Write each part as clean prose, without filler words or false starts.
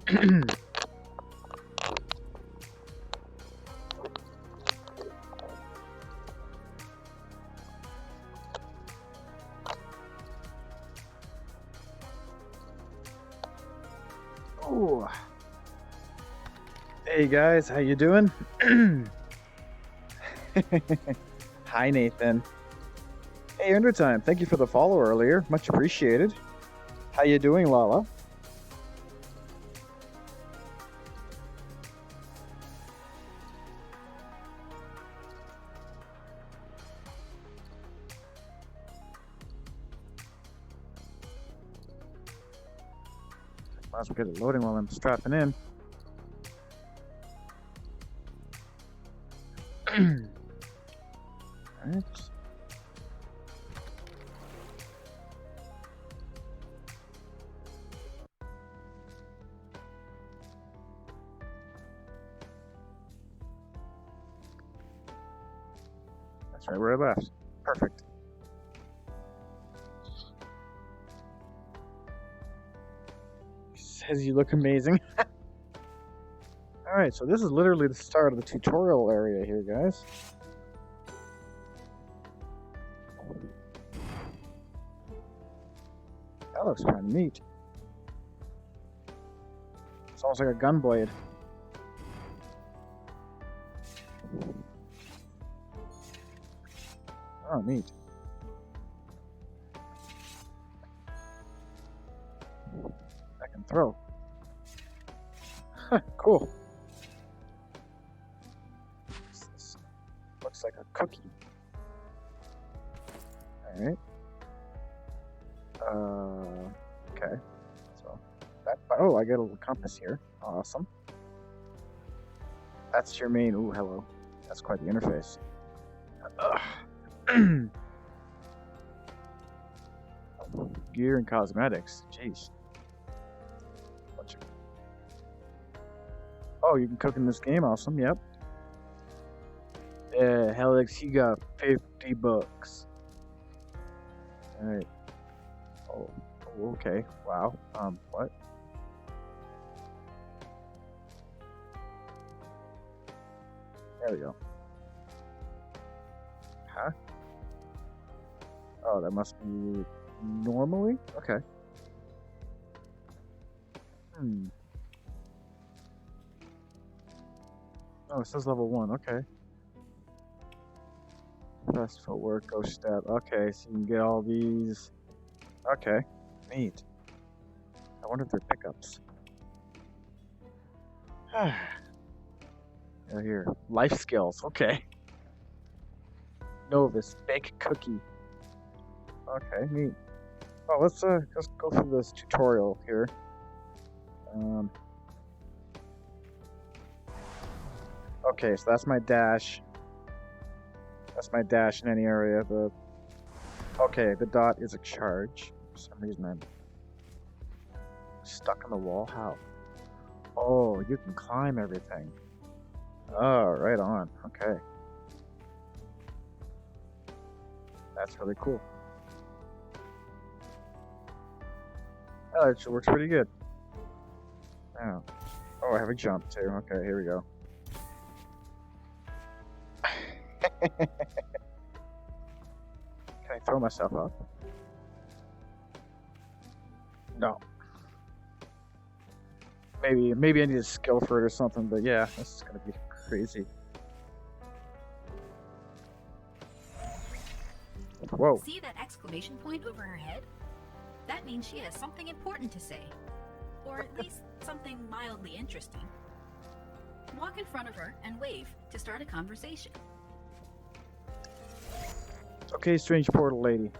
Oh, hey guys, how you doing? Hi Nathan. Hey Undertime, thank you for the follow earlier, much appreciated. How you doing, Lala? Might as well get it loading while I'm strapping in. Alright. That's right where I left. Perfect. Says you look amazing. Alright, so this is literally the start of the tutorial area here, guys. That looks kind of neat. It's almost like a gun blade. Oh, neat. I can throw. Cool. This looks like a cookie. Alright. Okay. So, that. Oh, I get a little compass here. Awesome. That's your main. Ooh, hello. That's quite the interface. Gear and cosmetics. Jeez. Oh, you can cook in this game. Awesome. Yep. Yeah, Helix, he got $50. Alright. Oh, okay. Wow. What? There we go. Huh? Oh, that must be normally? Okay. Oh, it says level 1. Okay. Fast footwork, go step. Okay, so you can get all these. Okay. Neat. I wonder if they're pickups. Yeah, here. Life skills. Okay. Novice. Bake cookie. Okay, neat. Oh, let's go through this tutorial here. Okay, so that's my dash. That's my dash in any area. Okay, the dot is a charge. For some reason I'm stuck on the wall. How? Oh, you can climb everything. Oh, right on. Okay. That's really cool. Oh, it works pretty good. Oh. Oh, I have a jump too. Okay, here we go. Can I throw myself up? No. Maybe I need a skill for it or something, but yeah, this is gonna be crazy. Whoa. See that exclamation point over her head? That means she has something important to say. Or at least something mildly interesting. Walk in front of her and wave to start a conversation. Okay, strange portal lady.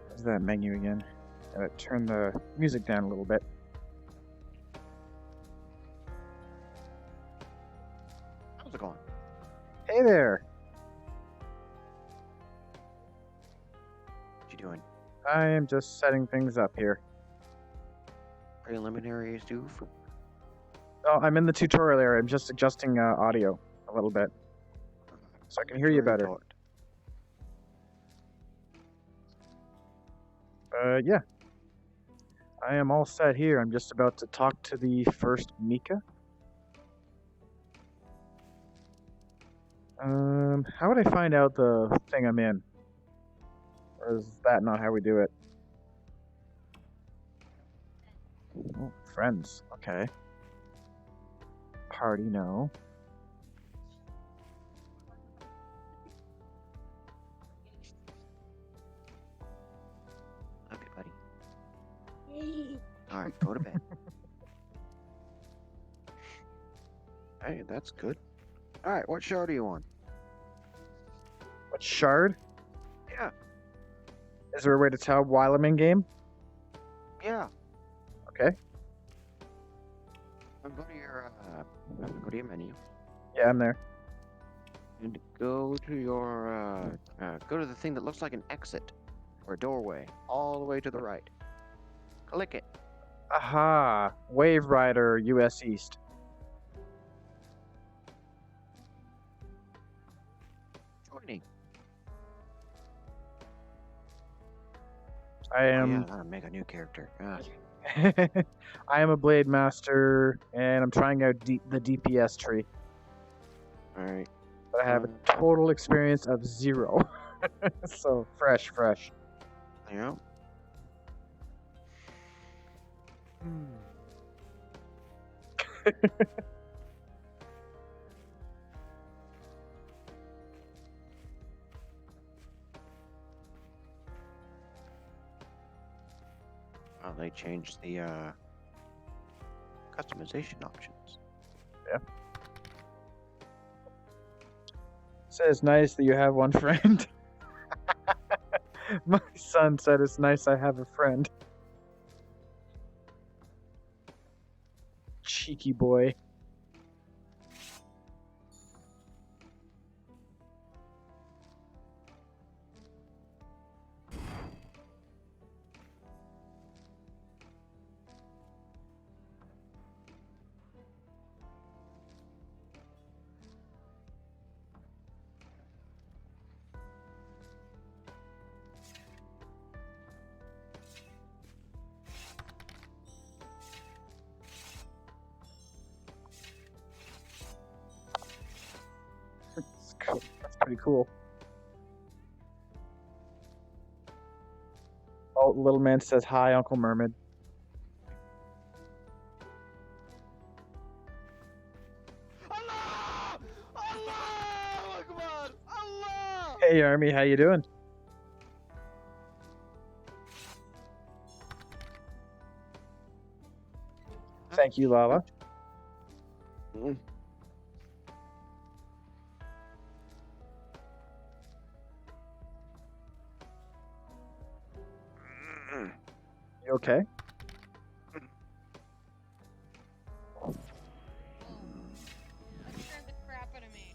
There's that menu again. Gotta turn the music down a little bit. How's it going? Hey there! What you doing? I am just setting things up here. Preliminaries due for... Oh, I'm in the tutorial area. I'm just adjusting audio a little bit. So I can hear you better. Yeah. I am all set here. I'm just about to talk to the first Mika. How would I find out the thing I'm in? Or is that not how we do it? Oh, friends. Okay. Party, no. Okay, buddy. All right, go to bed. Hey, that's good. All right, what shard are you on? What shard? Yeah, Is there a way to tell while I'm in game? yeah. Okay. Go to your go to your menu Yeah, I'm there. and go to your go to the thing that looks like an exit or a doorway, all the way to the right. Click it. Aha! Wave Rider, US East. Joining. I Oh am. yeah, that'll make a new character. I am a Blade Master, and I'm trying out the DPS tree. All right. But I have a total experience of 0. So, fresh. Yeah. Oh, they changed the customization options. Says nice that you have one friend. My son said it's nice I have a friend. Cheeky boy. That's cool. That's pretty cool. Oh, little man says hi, Uncle Mermaid. Allah! Allah! Akbar! Allah! Hey, Army, how you doing? Thank you, Lala. You okay? That scared the crap out of me.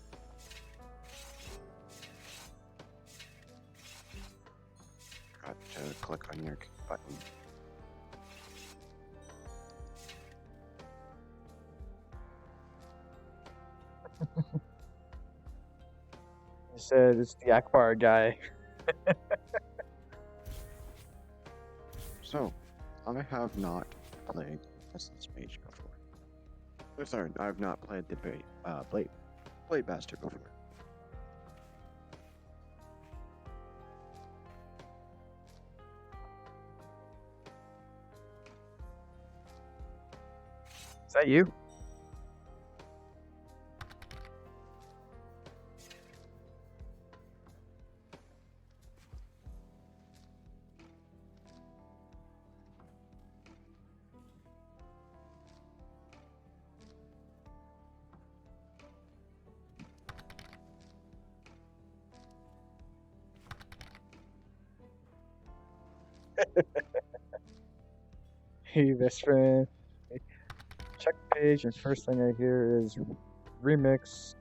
Got to click on your button. You said it's the Akbar guy. So, I have not played Essence Mage before. Sorry, I've not played the Blade Master before. Is that you? Hey, best friend. Check page, and first thing I hear is remix.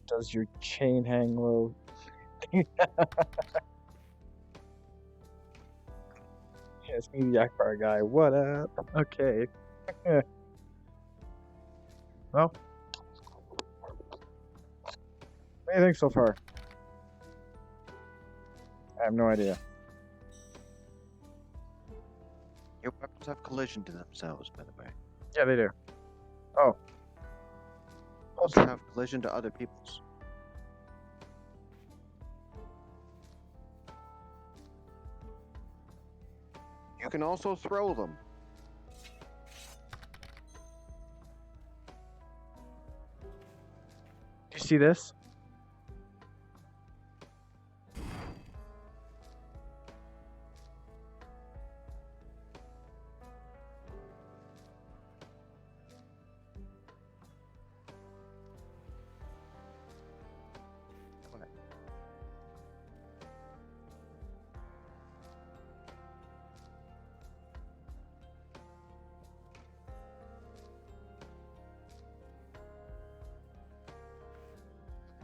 Does your chain hang low? Yeah, it's me, the Akbar guy. What up? Okay. Well, what do you think so far? I have no idea. Your weapon Swords have collision to themselves, by the way. Yeah, they do. Oh. Also have collision to other people's. You can also throw them. Do you see this?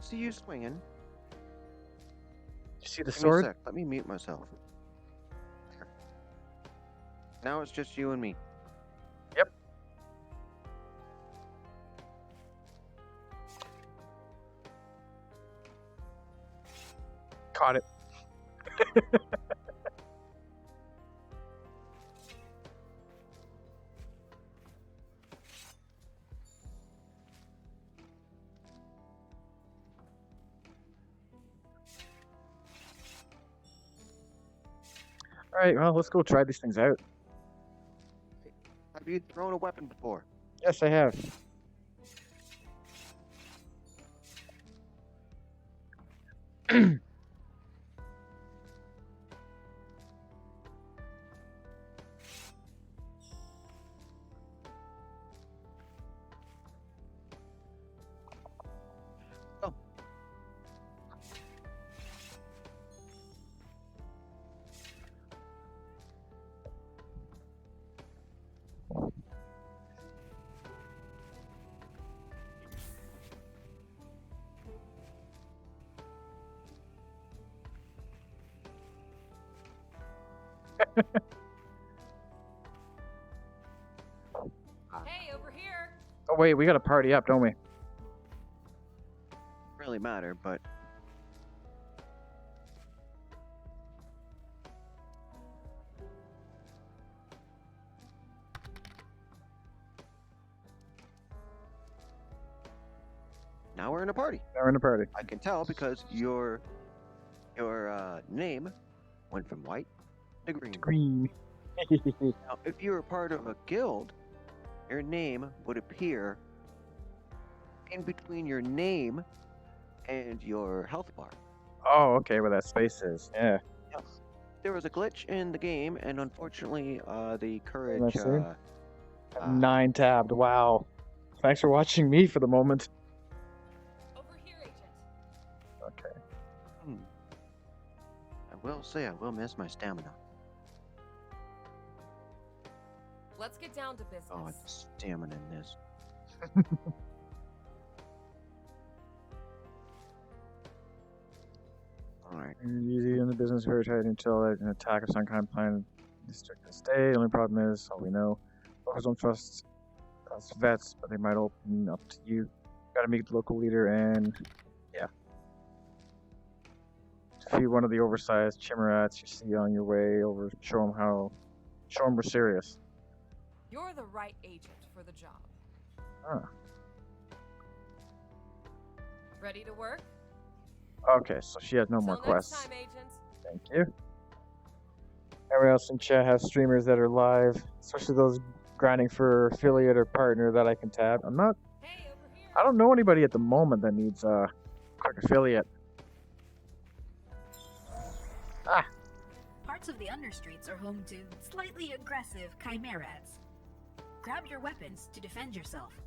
See you swinging. You see the Give me a sword? sec. Let me mute myself. There. Now it's just you and me. Yep. Caught it. All right, well, let's go try these things out. Have you thrown a weapon before? Yes, I have. Oh. Hey, over here. Oh wait, we got to party up, don't we? Really matter, but now we're in a party. Now we're in a party. I can tell because your name went from white to green. Green. Now, if you were part of a guild, your name would appear in between your name and your health bar. Oh, okay, where that space is. Yeah. There was a glitch in the game, and unfortunately, the courage. Let's see. 9 tabbed. Wow. Thanks for watching me for the moment. Over here, Agent. Okay. I will say, I will miss my stamina. Let's get down to business. Oh, it's stamina in this. Alright. Easy in the business very tight until an attack of some kind planned district to stay. The only problem is, all we know, locals don't trust us vets, but they might open up to you. Gotta meet the local leader and, yeah. Defeat one of the oversized chimerates you see on your way over. Show them we're serious. You're the right agent for the job. Ah. Ready to work? Okay, so she has no more Till next quests. time, agents. Thank you. Everyone else in chat has streamers that are live, especially those grinding for affiliate or partner that I can tab. Hey, over here. I don't know anybody at the moment that needs a quick affiliate. Parts of the understreets are home to slightly aggressive chimerats. Grab your weapons to defend yourself.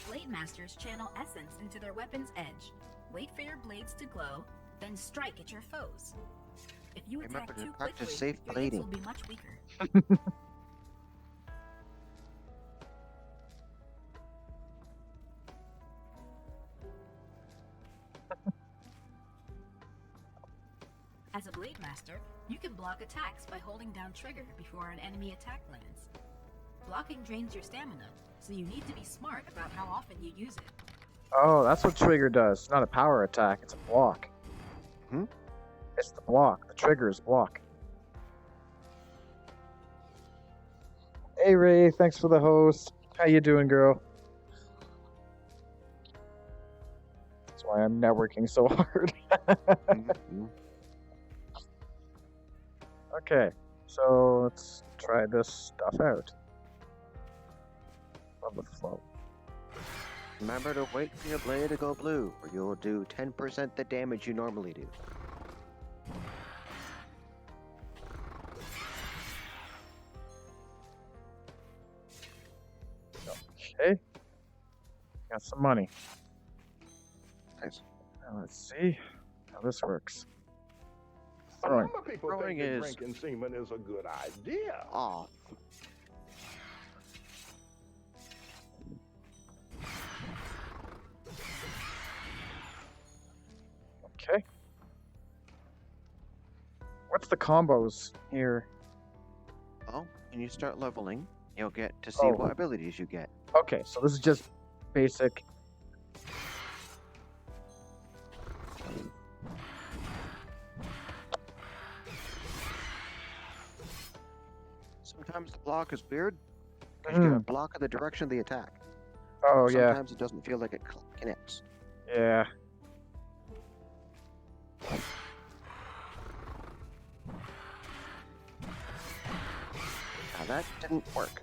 Blade Masters channel essence into their weapon's edge. Wait for your blades to glow, then strike at your foes. If you Remember attack to too practice quickly, safe your hits blading. will be much weaker. As a Blade Master, you can block attacks by holding down trigger before an enemy attack lands. Blocking drains your stamina, so you need to be smart about how often you use it. Oh, that's what trigger does. It's not a power attack, it's a block. Hmm? It's the block. The trigger is block. Hey Ray, thanks for the host. How you doing, girl? That's why I'm networking so hard. Mhm. Okay, so let's try this stuff out. Love the flow. Remember to wait for your blade to go blue, or you'll do 10% the damage you normally do. Okay, got some money. Nice. Now let's see how this works. Throwing. Some people Throwing think that is- drinking semen is a good idea. Off. Okay. What's the combos here? Well, when you start leveling, you'll get to see Oh. what abilities you get. Okay, so this is just basic. Sometimes the block is weird, because you get a Mm. block in the direction of the attack. Oh yeah, Sometimes it doesn't feel like it connects. yeah. Now that didn't work.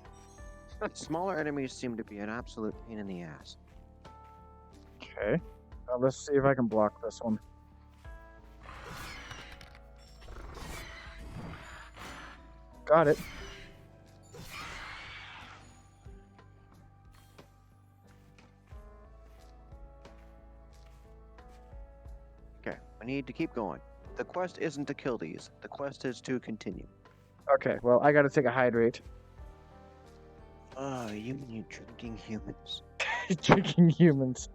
Smaller enemies seem to be an absolute pain in the ass. Okay. Now let's see if I can block this one. Got it. Okay, we need to keep going. The quest isn't to kill these. The quest is to continue. Okay, well, I gotta take a hydrate. Oh, you drinking humans. Drinking humans.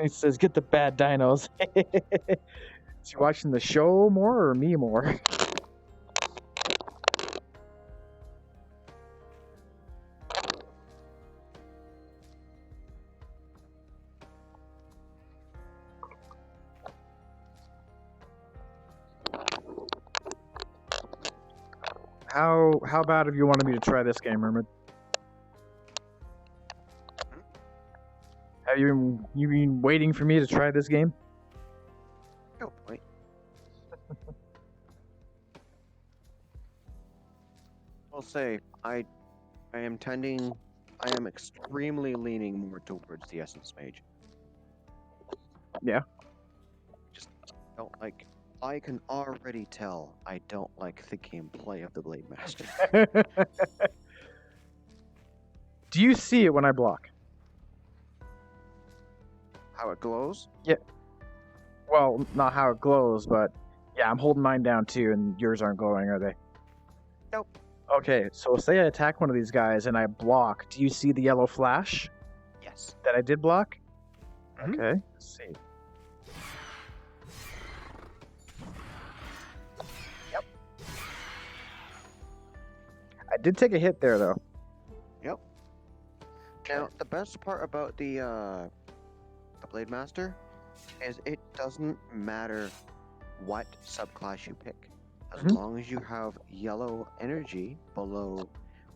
He says, get the bad dinos. Is he watching the show more or me more? How bad have you wanted me to try this game, Mermaid? Have you been waiting for me to try this game? Oh, wait. I'll say, I am extremely leaning more towards the Essence Mage. Yeah. Just don't like. I can already tell I don't like the gameplay of the Blade Master. Do you see it when I block? How it glows? Well, not how it glows, but yeah, I'm holding mine down too, and yours aren't glowing, are they? Nope. Okay, so say I attack one of these guys and I block. Do you see the yellow flash Yes. that I did block? Mhm. Okay, let's see. Yep. I did take a hit there, though. Yep. Now, the best part about the Blade Master is it doesn't matter what subclass you pick. As Mhm. long as you have yellow energy below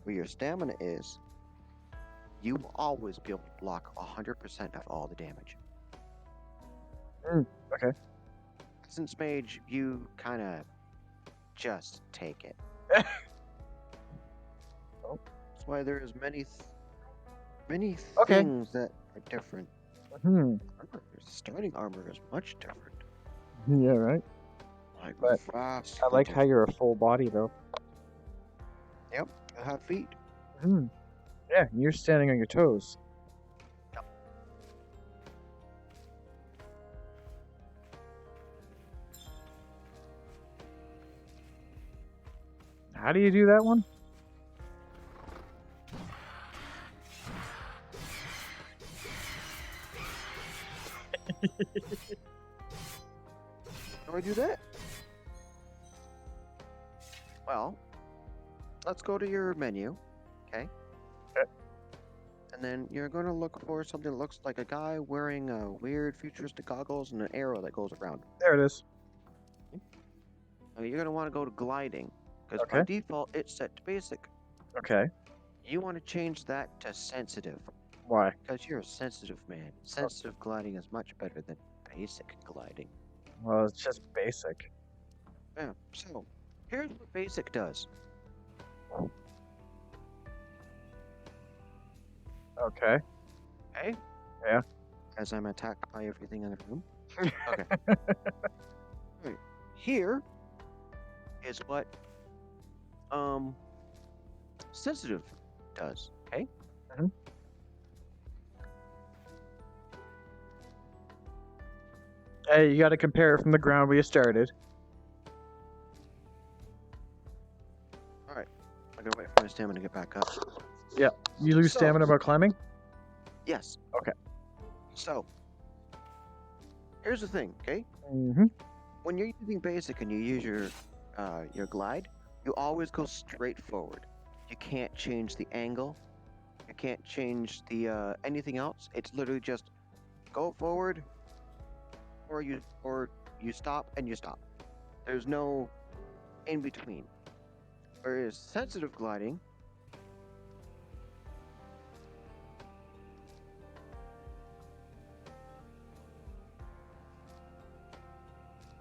where your stamina is, you will always be able to block 100% of all the damage. Okay. Since Mage, you kind of just take it. Oh. That's why there's many Okay. things that are different. Hmm. Your starting armor is much different. Yeah, right. Like But vastly I like how different. you're a full body, though. You have feet. Hmm. Yeah, you're standing on your toes. Yep. How do you do that one? How do I do that? Well, let's go to your menu, okay? Okay. And then you're going to look for something that looks like a guy wearing weird futuristic goggles and an arrow that goes around. There it is. Now, you're going to want to go to gliding, because by Okay. default it's set to basic. Okay. You want to change that to sensitive. Why? Because you're a sensitive man. Sensitive gliding is much better than basic gliding. Well, it's just basic. Yeah, so here's what basic does. Okay. Okay? Yeah. As I'm attacked by everything in the room. Okay. Right. Here is what sensitive does, okay? Mhm. Hey, you got to compare it from the ground where you started. Alright. I gotta wait for my stamina to get back up. You lose So- stamina by climbing? Yes. Okay. So here's the thing, okay? Mm-hmm. When you're using basic and you use your glide, you always go straight forward. You can't change the angle. You can't change the anything else. It's literally just go forward, or you stop and you stop. There's no in between. Whereas sensitive gliding,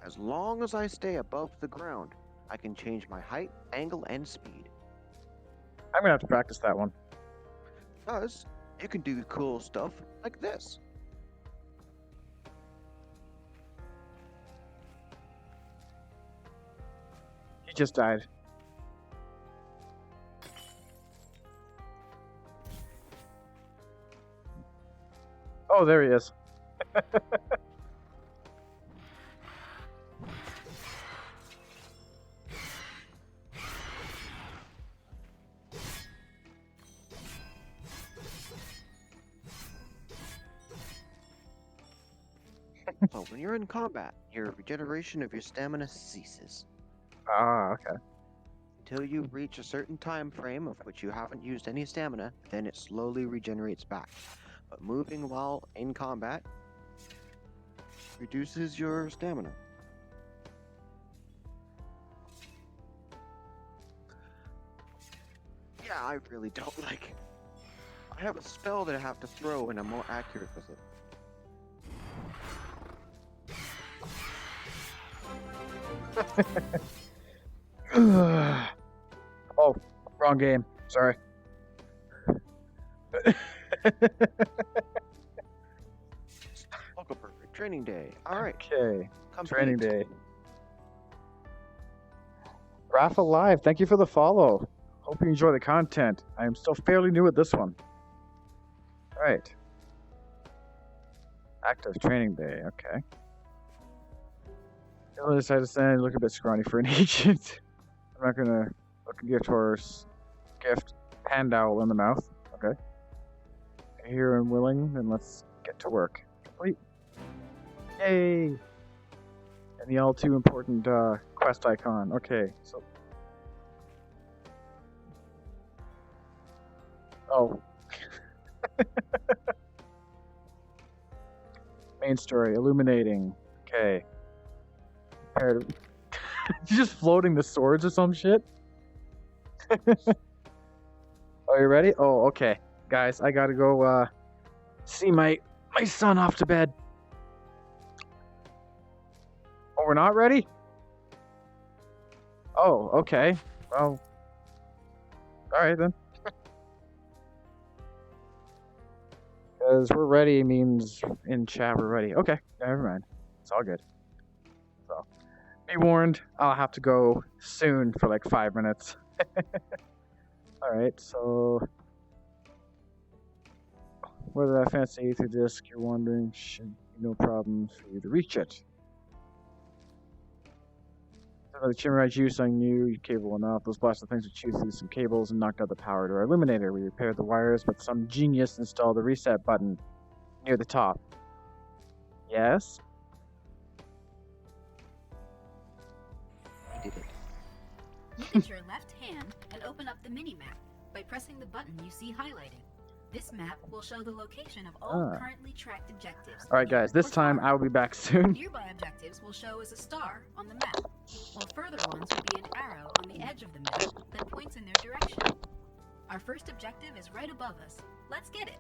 as long as I stay above the ground, I can change my height, angle, and speed. I'm gonna have to practice that one. Because you can do cool stuff like this. He just died. Oh, there he is. So when you're in combat, your regeneration of your stamina ceases. Ah, okay. Until you reach a certain time frame of which you haven't used any stamina, then it slowly regenerates back. But moving while in combat reduces your stamina. Yeah, I really don't like. I have a spell that I have to throw and I'm more accurate with it. Oh, wrong game. Sorry. Local perfect training day. Alright, Okay, complete. training day. Rafa Live, thank you for the follow. Hope you enjoy the content. I am still fairly new at this one. Alright. Active training day, okay. I decided to stand look a bit scrawny for an agent. I'm not gonna look a gift horse. Gift hand owl in the mouth. Okay. Here and willing, then let's get to work. Complete. Yay! And the all too important quest icon. Okay, so. Oh. Main story, illuminating. Okay. Comparative. Just floating the swords or some shit? Are you ready? Oh, okay. Guys, I gotta go see my son off to bed. Oh, we're not ready? Oh, okay. Well, alright then. Because we're ready means in chat we're ready. Okay, never mind. It's all good. So, be warned, I'll have to go soon for like 5 minutes. Alright, so whether that fancy ether disk you're wondering should be no problem for you to reach it. The Chimera juice on you, you're capable enough. Those blasted things would chew through some cables and knocked out the power to our illuminator. We repaired the wires, but some genius installed the reset button near the top. Yes? I did it. Look at your left hand and open up the mini-map by pressing the button you see highlighted. This map will show the location of all currently tracked objectives. Alright guys, this time I will be back soon. Nearby objectives will show as a star on the map, while further ones will be an arrow on the edge of the map that points in their direction. Our first objective is right above us. Let's get it.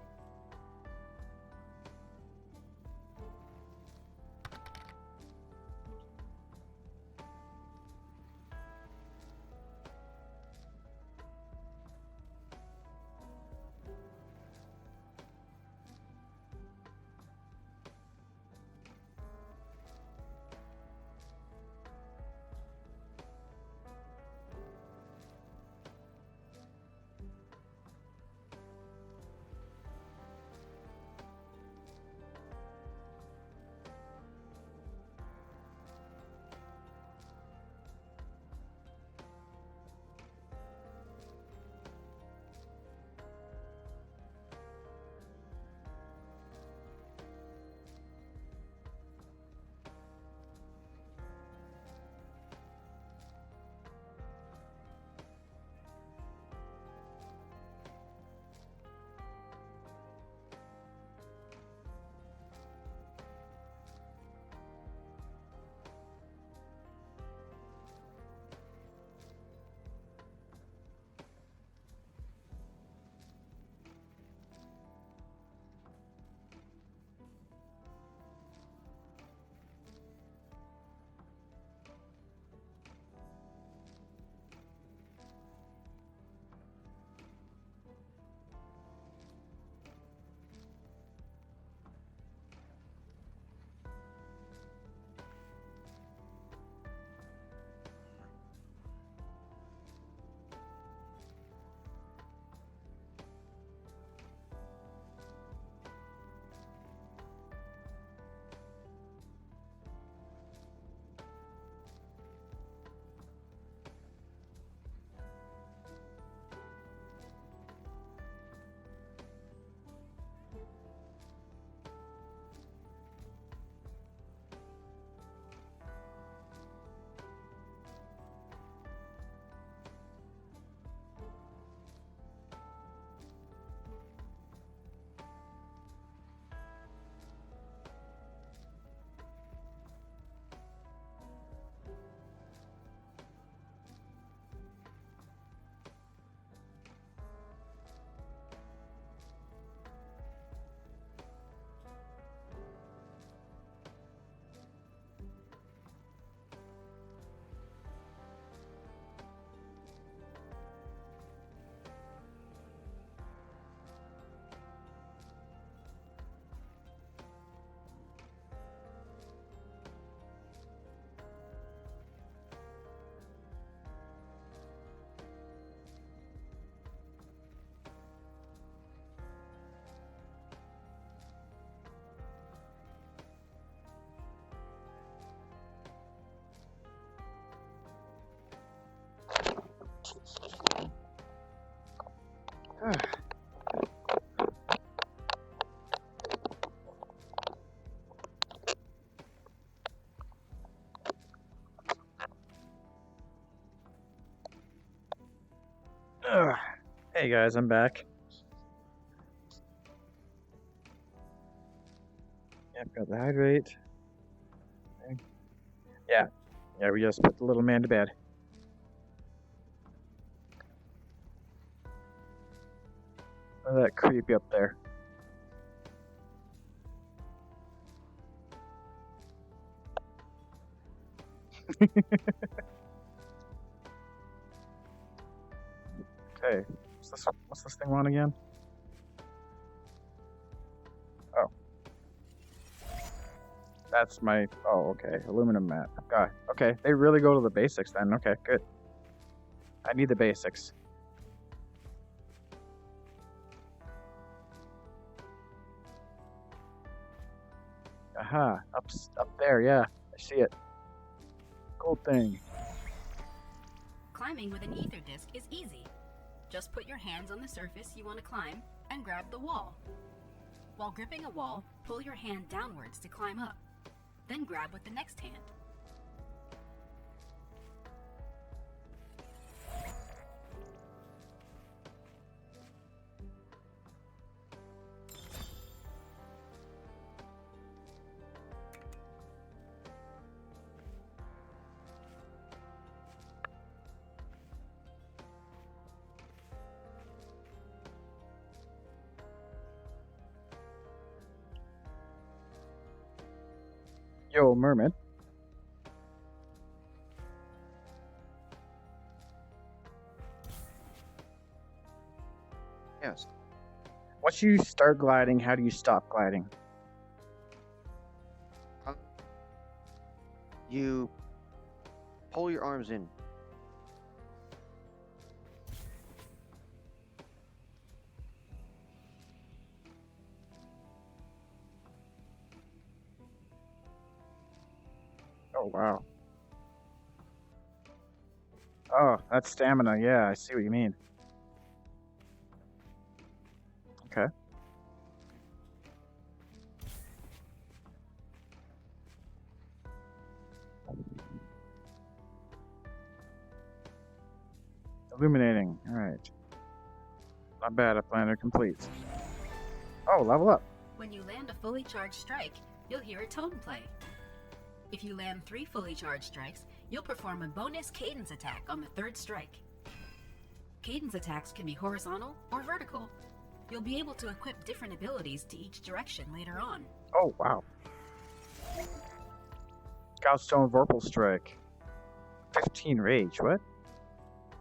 Ugh. Hey guys, I'm back. Yep, got the hydrate. Okay. Yeah, we just put the little man to bed. Look at that creepy up there. Okay, what's this thing on again? Oh. That's my, oh, okay, aluminum mat. God, okay, they really go to the basics then. Okay, good. I need the basics. Aha, up there, yeah, I see it. Gold thing. Climbing with an ether disc is easy. Just put your hands on the surface you want to climb and grab the wall. While gripping a wall, pull your hand downwards to climb up. Then grab with the next hand. Yo, mermaid. Yes. Once you start gliding, how do you stop gliding? You pull your arms in. Oh, wow. Oh, that's stamina. Yeah, I see what you mean. Okay. Illuminating. All right. Not bad. A planner complete. Oh, level up. When you land a fully charged strike, you'll hear a tone play. If you land 3 fully charged strikes, you'll perform a bonus cadence attack on the 3rd strike. Cadence attacks can be horizontal or vertical. You'll be able to equip different abilities to each direction later on. Oh, wow. Godstone Vorpal Strike. 15 rage. What?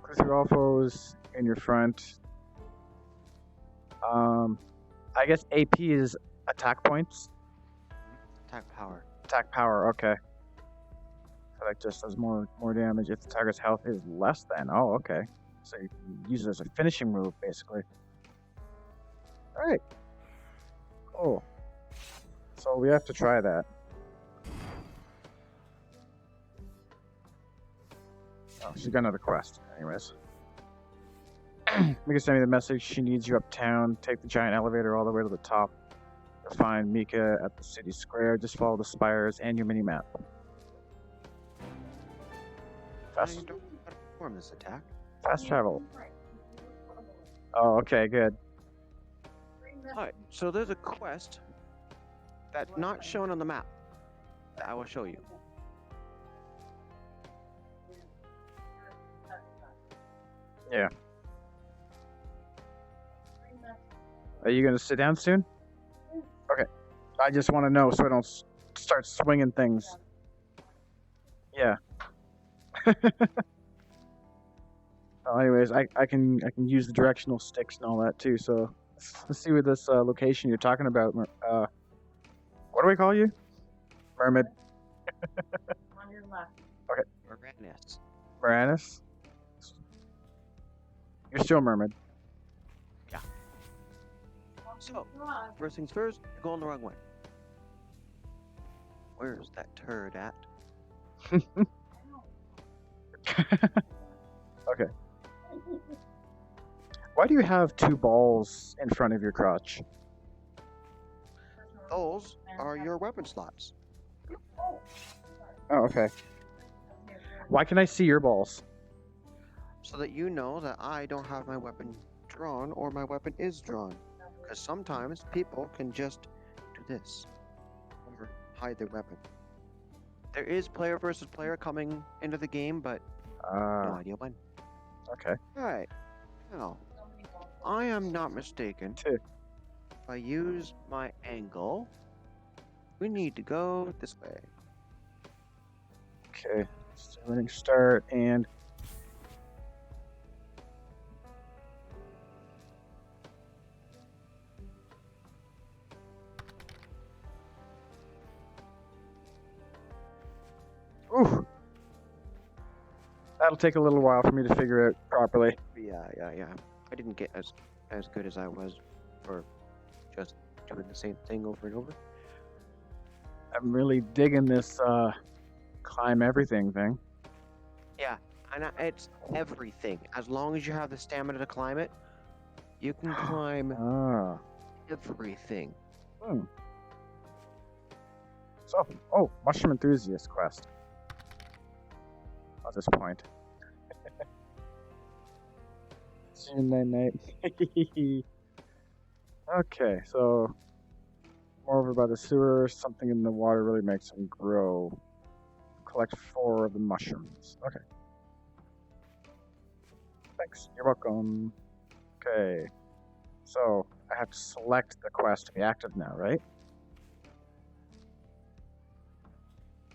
Go through all foes in your front. I guess AP is attack points. Attack power. Attack power. Okay. So that just does more damage if the target's health is less than. Oh, okay. So you can use it as a finishing move, basically. All right. Cool. So we have to try that. Oh, she's got another quest. Anyways. Mika sent me the message. She needs you uptown. Take the giant elevator all the way to the top. You'll find Mika at the city square. Just follow the spires and your mini map. I Fast, don't know how to perform this attack. fast travel. Oh, okay, good. Alright, so there's a quest that's not shown on the map that I will show you. Yeah. Are you gonna sit down soon? Okay. I just want to know so I don't start swinging things. Yeah. Well, anyways, I can use the directional sticks and all that too. So let's see what this location you're talking about. What do we call you? Mermaid. On your left. Uranus. Moranis. You're still mermaid. So, first things first, you're going the wrong way. Where's that turd at? Okay. Why do you have 2 balls in front of your crotch? Those are your weapon slots. Oh, okay. Why can I see your balls? So that you know that I don't have my weapon drawn or my weapon is drawn. Because sometimes people can just do this or hide their weapon. There is player versus player coming into the game, but no idea when. Okay. Alright. Now, I am not mistaken. Two. If I use my angle, we need to go this way. Okay. So running start and ooh. That'll take a little while for me to figure out properly. Yeah. I didn't get as good as I was for just doing the same thing over and over. I'm really digging this climb everything thing. Yeah, and it's everything. As long as you have the stamina to climb it, you can climb Ah. everything. Hmm. So, oh, Mushroom Enthusiast quest. At this point. See you night. Okay, so more over by the sewer. Something in the water really makes them grow. Collect 4 of the mushrooms. Okay. Thanks. You're welcome. Okay. So I have to select the quest to be active now, right?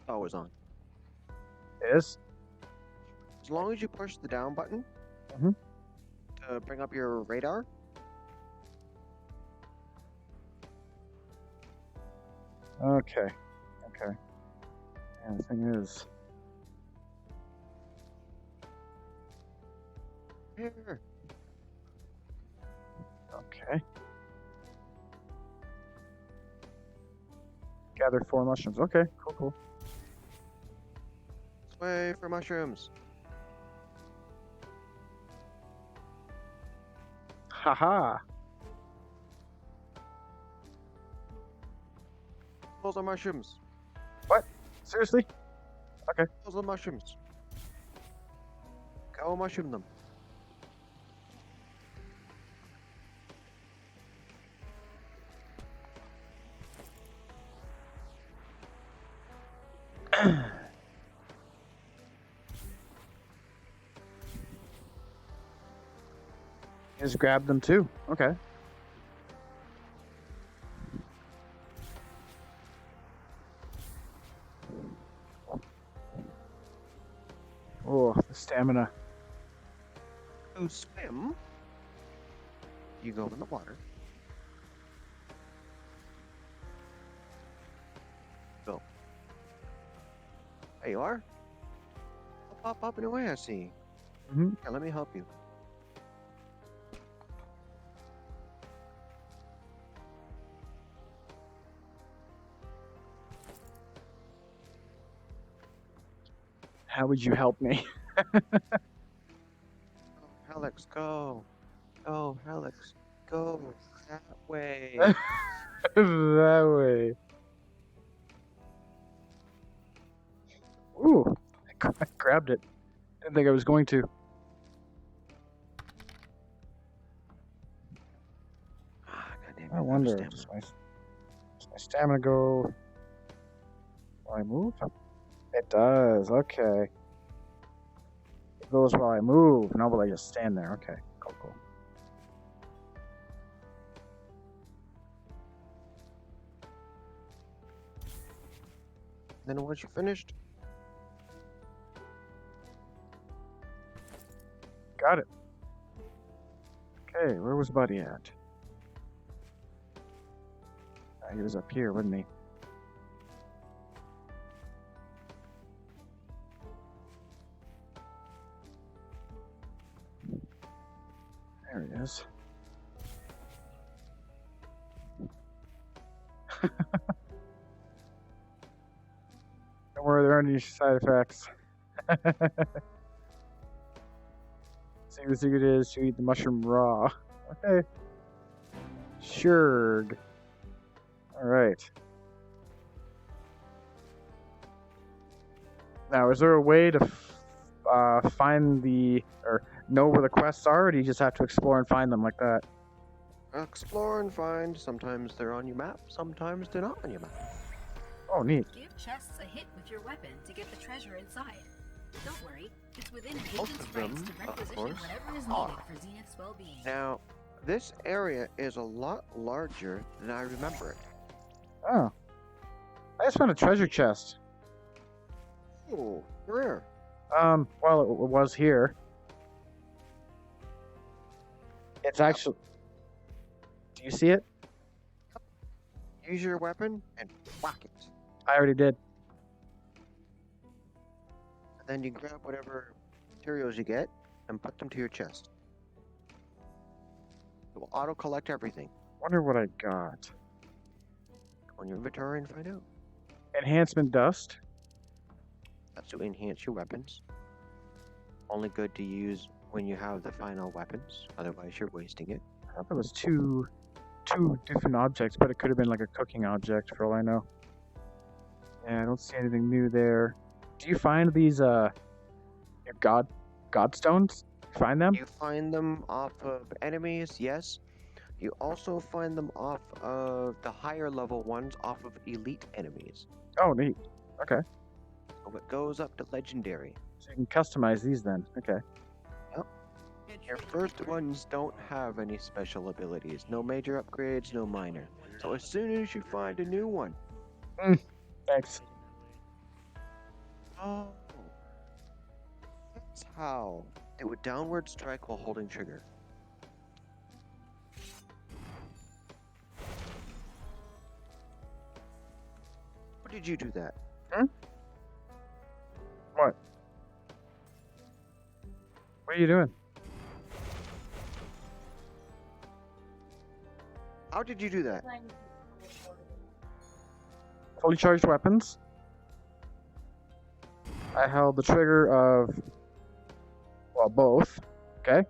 Always on. It is? As long as you push the down button Mhm. to bring up your radar, Okay. Okay. And the thing is, here. okay. Gather 4 mushrooms. Okay, cool, cool. This way for mushrooms. Haha. Those are mushrooms. Seriously? Those are mushrooms. Go mushroom them. Just grab them too. Okay. Oh, the stamina. To swim, you go in the water. Go. There you are. I'll pop up and away, I see. Mm-hmm. Here, let me help you. How would you help me? Go, Helix, go. Go, Helix, go. That way. That way. Ooh, I grabbed it. Didn't think I was going to. Goddamn, I got wonder. stamina. Does my stamina go? While I move? It does. Okay. It goes while I move. Not while I just stand there. Okay. Cool. Cool. Then once you're finished, Got it. Okay. Where was Buddy at? He was up here, wasn't he? There he is. Don't worry, there aren't any side effects. See, the secret is to eat the mushroom raw. Okay. Sure. Alright. Now, is there a way to find or know where the quests are, or do you just have to explore and find them like that? explore and find. Sometimes they're on your map, sometimes they're not on your map. Oh, neat. Give chests a hit with your weapon to get the treasure inside. Don't worry, it's within Most agent's of rights them, to of requisition course, whatever is are. needed for Zenith's well-being. Now, this area is a lot larger than I remember it. Oh. I just found a treasure chest. Oh, rare. Well, it was here. It's actually... Do you see it? Use your weapon and whack it. I already did. And then you grab whatever materials you get and put them to your chest. It will auto-collect everything. Wonder what I got. Go on your inventory and find out. Enhancement dust. That's to enhance your weapons. Only good to use when you have the final weapons, otherwise you're wasting it. I thought there was two different objects, but it could have been like a cooking object for all I know. Yeah, I don't see anything new there. Do you find these your godstones? You find them? You find them off of enemies, yes. You also find them off of the higher level ones off of elite enemies. Oh, neat. Okay. So it goes up to legendary. So you can customize these then. Okay. Your first ones don't have any special abilities. No major upgrades, no minor. So as soon as you find a new one, Thanks. Oh, that's how. It would downward strike while holding trigger. What did you do that? What? What are you doing? How did you do that? Fully charged weapons. I held the trigger of, well, both. Okay.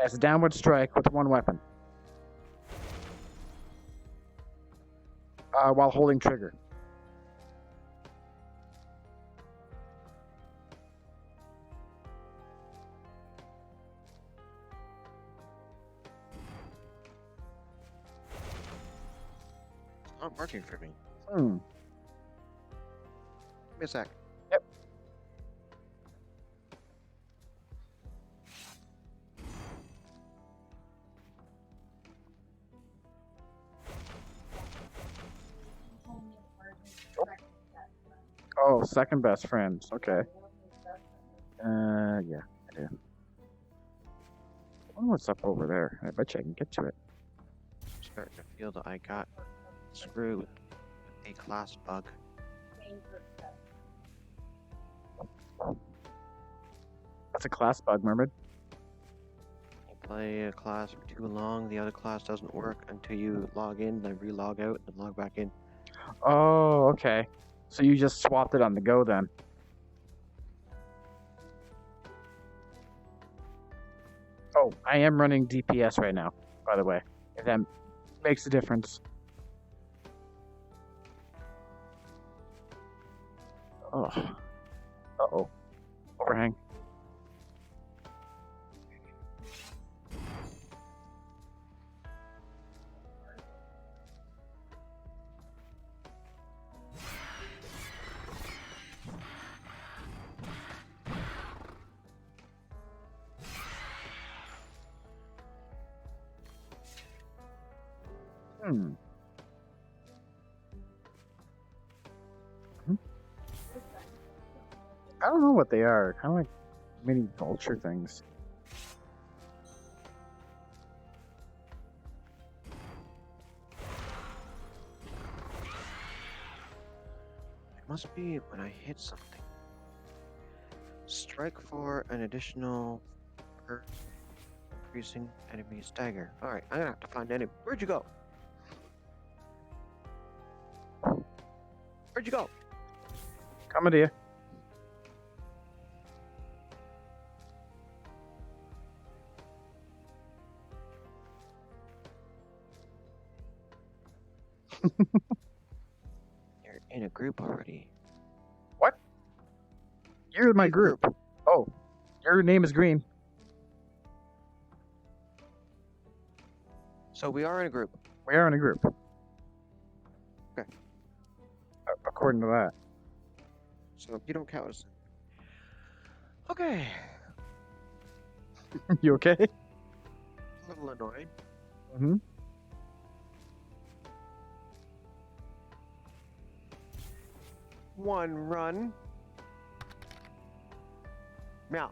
As a downward strike with one weapon. While holding trigger. It's not working for me. Hmm. Give me a sec. Yep. Oh, second best friends. Okay. Yeah, I do. I wonder what's up over there. I bet you I can get to it. I'm starting to feel that I got screwed with a class bug. That's a class bug, Mermaid. You play a class for too long, the other class doesn't work until you log in, then re-log out, then log back in. Oh, okay. So you just swapped it on the go then. Oh, I am running DPS right now, by the way. If that makes a difference. Oh. Uh-oh. Overhang. Hmm. I don't know what they are. Kind of like mini vulture things. It must be when I hit something. Strike for an additional per increasing enemy stagger. Alright, I'm gonna have to find enemy. Where'd you go? Where'd you go? Coming to you. You're in a group already. What? You're in my Leave group. Oh, your name is Green. So we are in a group. We are in a group. Okay. According to that. So you don't count as. Okay. You okay? A little annoyed. Mm-hmm. One run. Meow.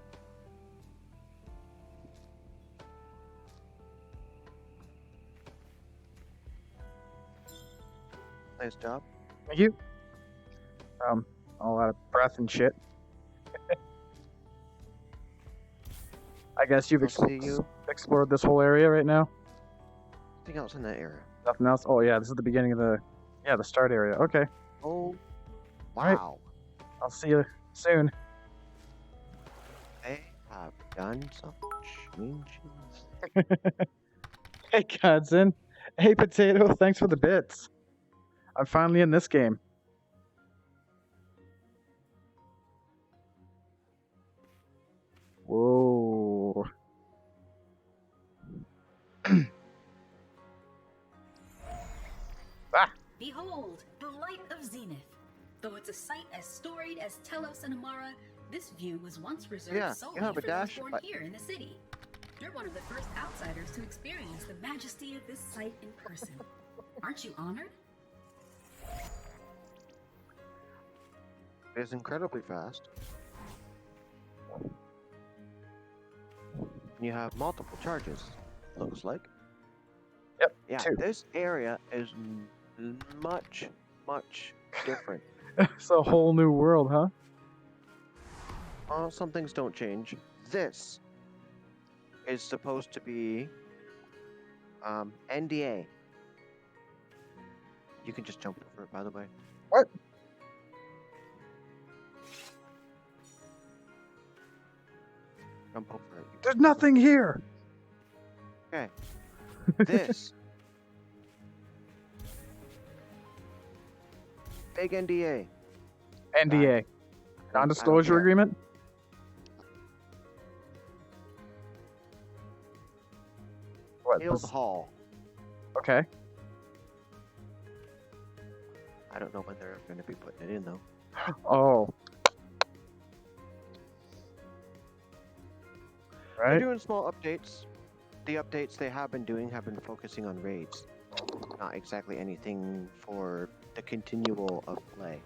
Nice job. Thank you. A lot of breath and shit. I guess you've I'll see you. explored this whole area right now. Nothing else in that area. Nothing else? Oh yeah, this is the beginning of the start area. Okay. Oh, Alright. wow. I'll see you soon. They have done some changes. Hey Godzin. Hey Potato, thanks for the bits. I'm finally in this game. Whoa. Behold, the light of Zenith. Though it's a sight as storied as Telos and Amara, this view was once reserved Yeah, solely you have a for those dash, born but- here in the city. You're one of the first outsiders to experience the majesty of this sight in person. Aren't you honored? is incredibly fast. You have multiple charges, looks like. Yep, Yeah, 2. this area is much different. It's a whole new world, huh? Some things don't change. This is supposed to be NDA. You can just jump over it, by the way. What? Jump over it. There's nothing here. Okay. This. Big NDA. NDA. Non-disclosure care. agreement? What? Field this- Hall. Okay. I don't know when they're going to be putting it in, though. Oh. They're Right? doing small updates. The updates they have been doing have been focusing on raids. Not exactly anything for the continual of play,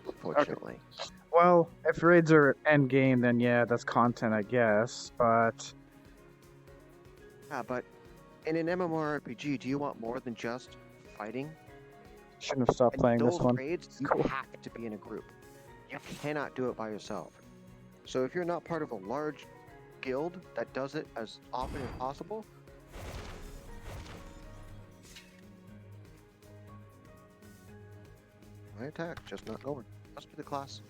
unfortunately. Well, if raids are end game, then yeah, that's content, I guess. But Yeah, but in an MMORPG, do you want more than just fighting? shouldn't have stopped And playing those this one. raids, you Cool. have to be in a group. You cannot do it by yourself. So if you're not part of a large guild that does it as often as possible, my attack just not going. Must be the class.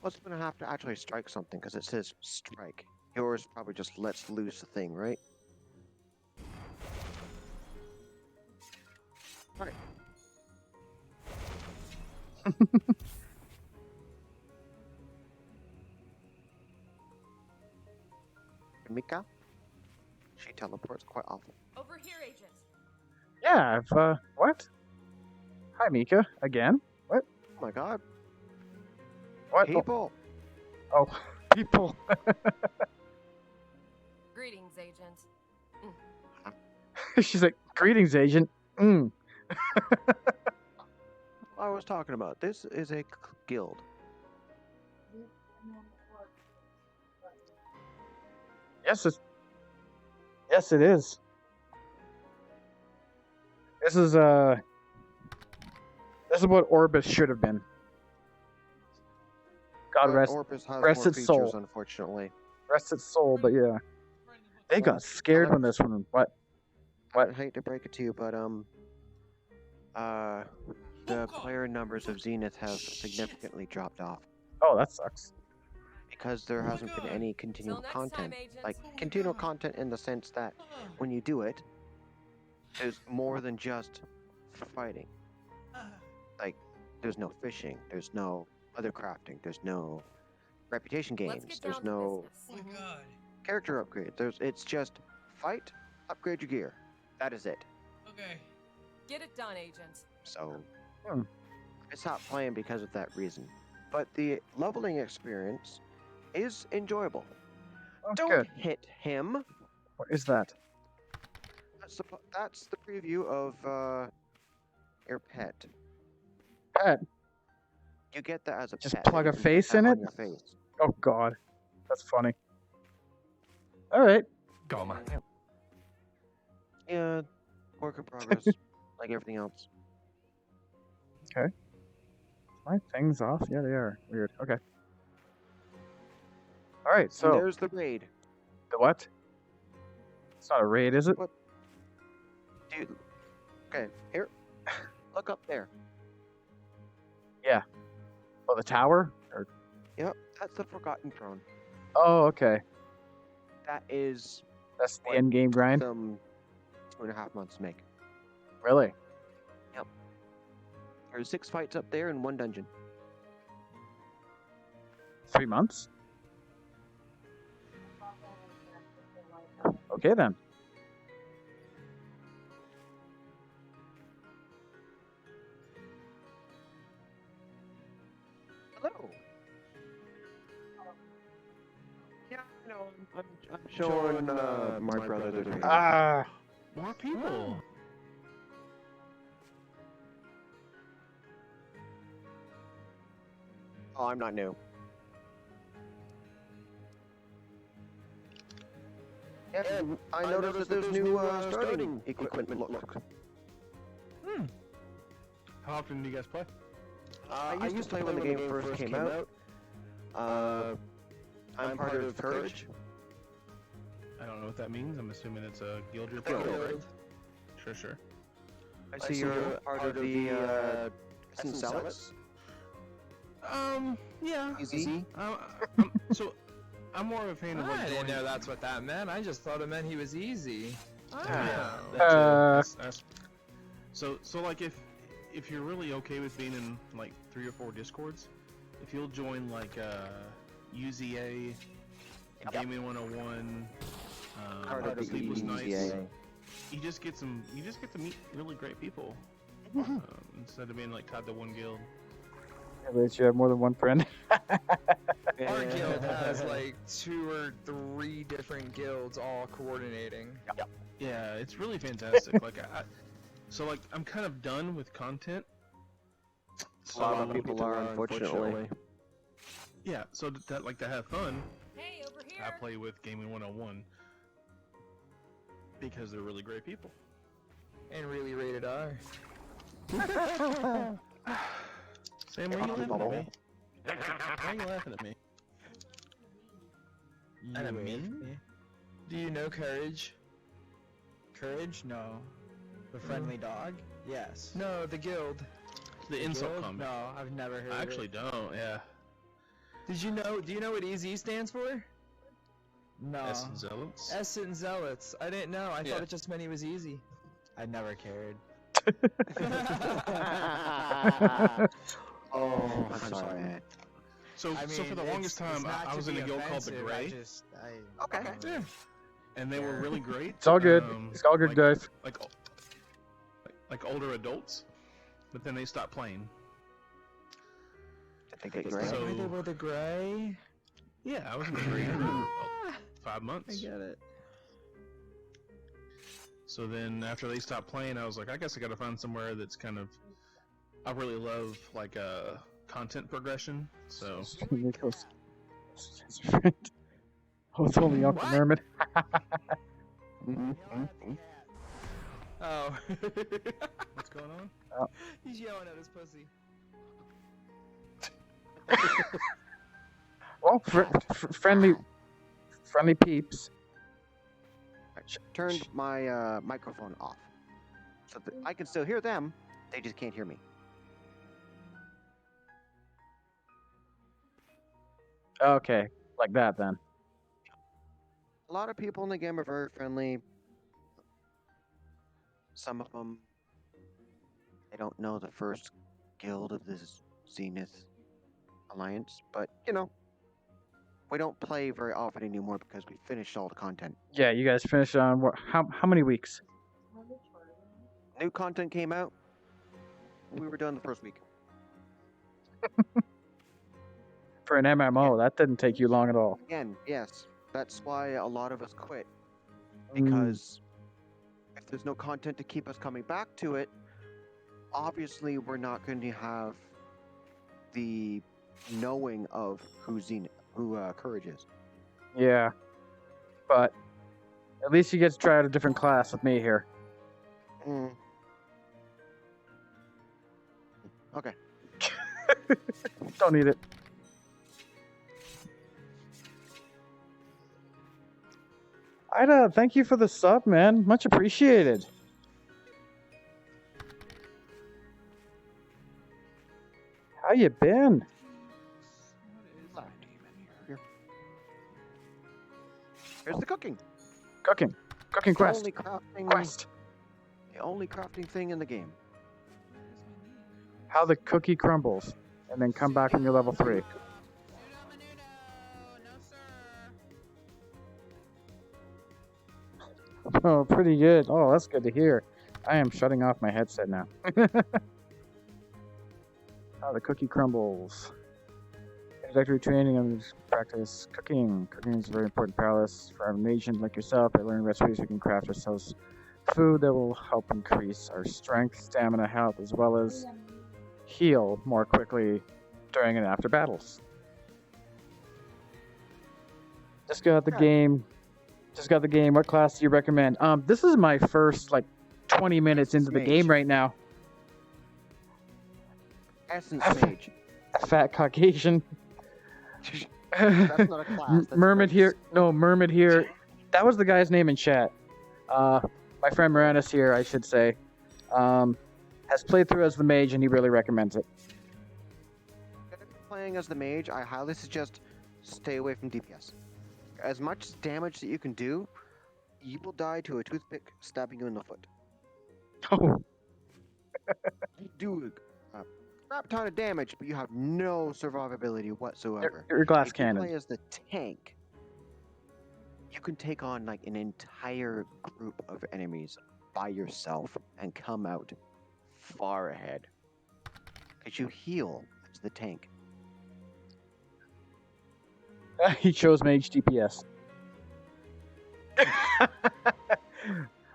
What's gonna have to actually strike something because it says strike. Yours probably just lets loose the thing, right? Alright. Mika? She teleports quite often. Over here, Agent. Yeah, what? Hi, Mika. Again? Oh my god. What? People! Oh, people. Greetings, Agent. She's like, greetings, agent. Mm. I was talking about. This is a guild. Yes, it is. This is what Orbis should have been. God rest Orbis has rest more its features, soul. unfortunately. its soul, but yeah. They got scared when this one. What? I hate to break it to you, but the player numbers of Zenith have significantly dropped off Oh, that sucks. because there hasn't been any continual Till next content. time, Agent. Like continual content in the sense that when you do it, there's more than just fighting. Like there's no fishing, there's no other crafting, there's no reputation Let's gains, get there's down to no business. Mhm. character upgrade. It's just fight, upgrade your gear. That is it. Okay. Get it done, Agent. So Hmm. I stopped playing because of that reason. But the leveling experience is enjoyable. Oh, Don't good. hit him. What is that? That's the preview of your pet. Pet. You get that as a Just pet. plug and a you can put face that in on it? Your face. Oh God, that's funny. All right. Goma. Yeah, work in progress, like everything else. My things off? Yeah, they are. Weird. Okay. All right. And So there's the raid. the what? It's not a raid, is it? Dude. Okay, here. Look up there. Oh, the tower? Or... Yep, that's the Forgotten Throne. Oh, okay. That is That's the What? end game grind. some 2.5 months to make. Really? There's 6 fights up there in 1 dungeon. 3 months? Okay then. Hello. Yeah, I know. I'm showing my brother the video. Ah. More people. Oh, I'm not new. Yeah, and I noticed that there's new starting equipment. Look. How often do you guys play? I used to play when the game first came out. I'm part of Courage. I don't know what that means. I'm assuming it's a guild you're part of, right? Sure. I see you're part of the Zealots. Yeah. Easy. So, I'm more of a fan of like I didn't joining- know that's what that meant. I just thought it meant he was easy. Yeah. Oh. That's so like if you're really okay with being in like 3 or 4 discords, if you'll join like UZA, Gaming 101, Part of the Sleepless Nights, UZA. you just get to meet really great people instead of being like tied to one guild. At least you have more than one friend. Our guild has like 2 or 3 different guilds all coordinating. Yeah, it's really fantastic. Like I'm kind of done with content. A lot of people are, unfortunately. Yeah, so to have fun, Hey, over here. I play with Gaming 101 because they're really great people. And really rated R. Sam, why are you laughing at me? Why are you laughing at me? At me? Do you know Courage? Courage? No. The friendly dog? Yes. No, the guild. The insult Guild? comment. No, I've never heard I of actually it. don't, yeah. Did you know? Do you know what EZ stands for? No. S and Zealots? S and Zealots. I didn't know. I Yeah. thought it just meant he was easy. I never cared. Oh, I'm sorry. So for the longest time, I was in a guild called the Grey, Okay. Yeah. and they were really great. It's all good. It's all good, like, guys. Like older adults, but then they stopped playing. I think it's Is great. that why they So- were the Grey? Yeah, I was in the Grey for about 5 I months. get it. So then after they stopped playing, I was like, I guess I gotta find somewhere that's kind of. I really love like content progression. So Nicholas, his friend. Oh, it's only Uncle What? Merman. Oh. what's going on? He's yelling at his pussy. Well, friendly peeps. Turned my microphone off, so that I can still hear them. They just can't hear me. Okay, like that then. A lot of people in the game are very friendly. Some of them, they don't know the first guild of this Zenith Alliance, but we don't play very often anymore because we finished all the content. Yeah, you guys finished on what? How many weeks? New content came out. We were done the first week. For an MMO, that didn't take you long at all. Again, yes, that's why a lot of us quit. Mm. Because if there's no content to keep us coming back to it, obviously we're not going to have the knowing of who Courage is. Yeah, but at least you get to try out a different class with me here. Mm. Okay. Don't need it. Ida, thank you for the sub, man. Much appreciated. How you been? Here's the cooking. Cooking The quest. only crafting, Quest. the only crafting thing in the game. How the cookie crumbles, and then come back when you're level 3. Oh, pretty good. Oh, that's good to hear. I am shutting off my headset now. How the cookie crumbles. Introductory training and practice cooking. Cooking is a very important prowess for an agent like yourself. By learning recipes, we can craft ourselves food that will help increase our strength, stamina, health, as well as heal more quickly during and after battles. Just got the Yeah. game. Just got the game. What class do you recommend? This is my first like 20 minutes into the Mage. game right now. Essence Mage. Fat Caucasian. That's not a class. That's Mermaid race. here. No, Mermaid here. That was the guy's name in chat. My friend Moranis here, I should say, has played through as the mage and he really recommends it. If you're playing as the mage, I highly suggest stay away from DPS. As much damage that you can do, you will die to a toothpick stabbing you in the foot. Oh, You do a crap ton of damage, but you have no survivability whatsoever. your glass If you cannon. play as the tank, you can take on like an entire group of enemies by yourself and come out far ahead. Because you heal as the tank. He chose mage DPS.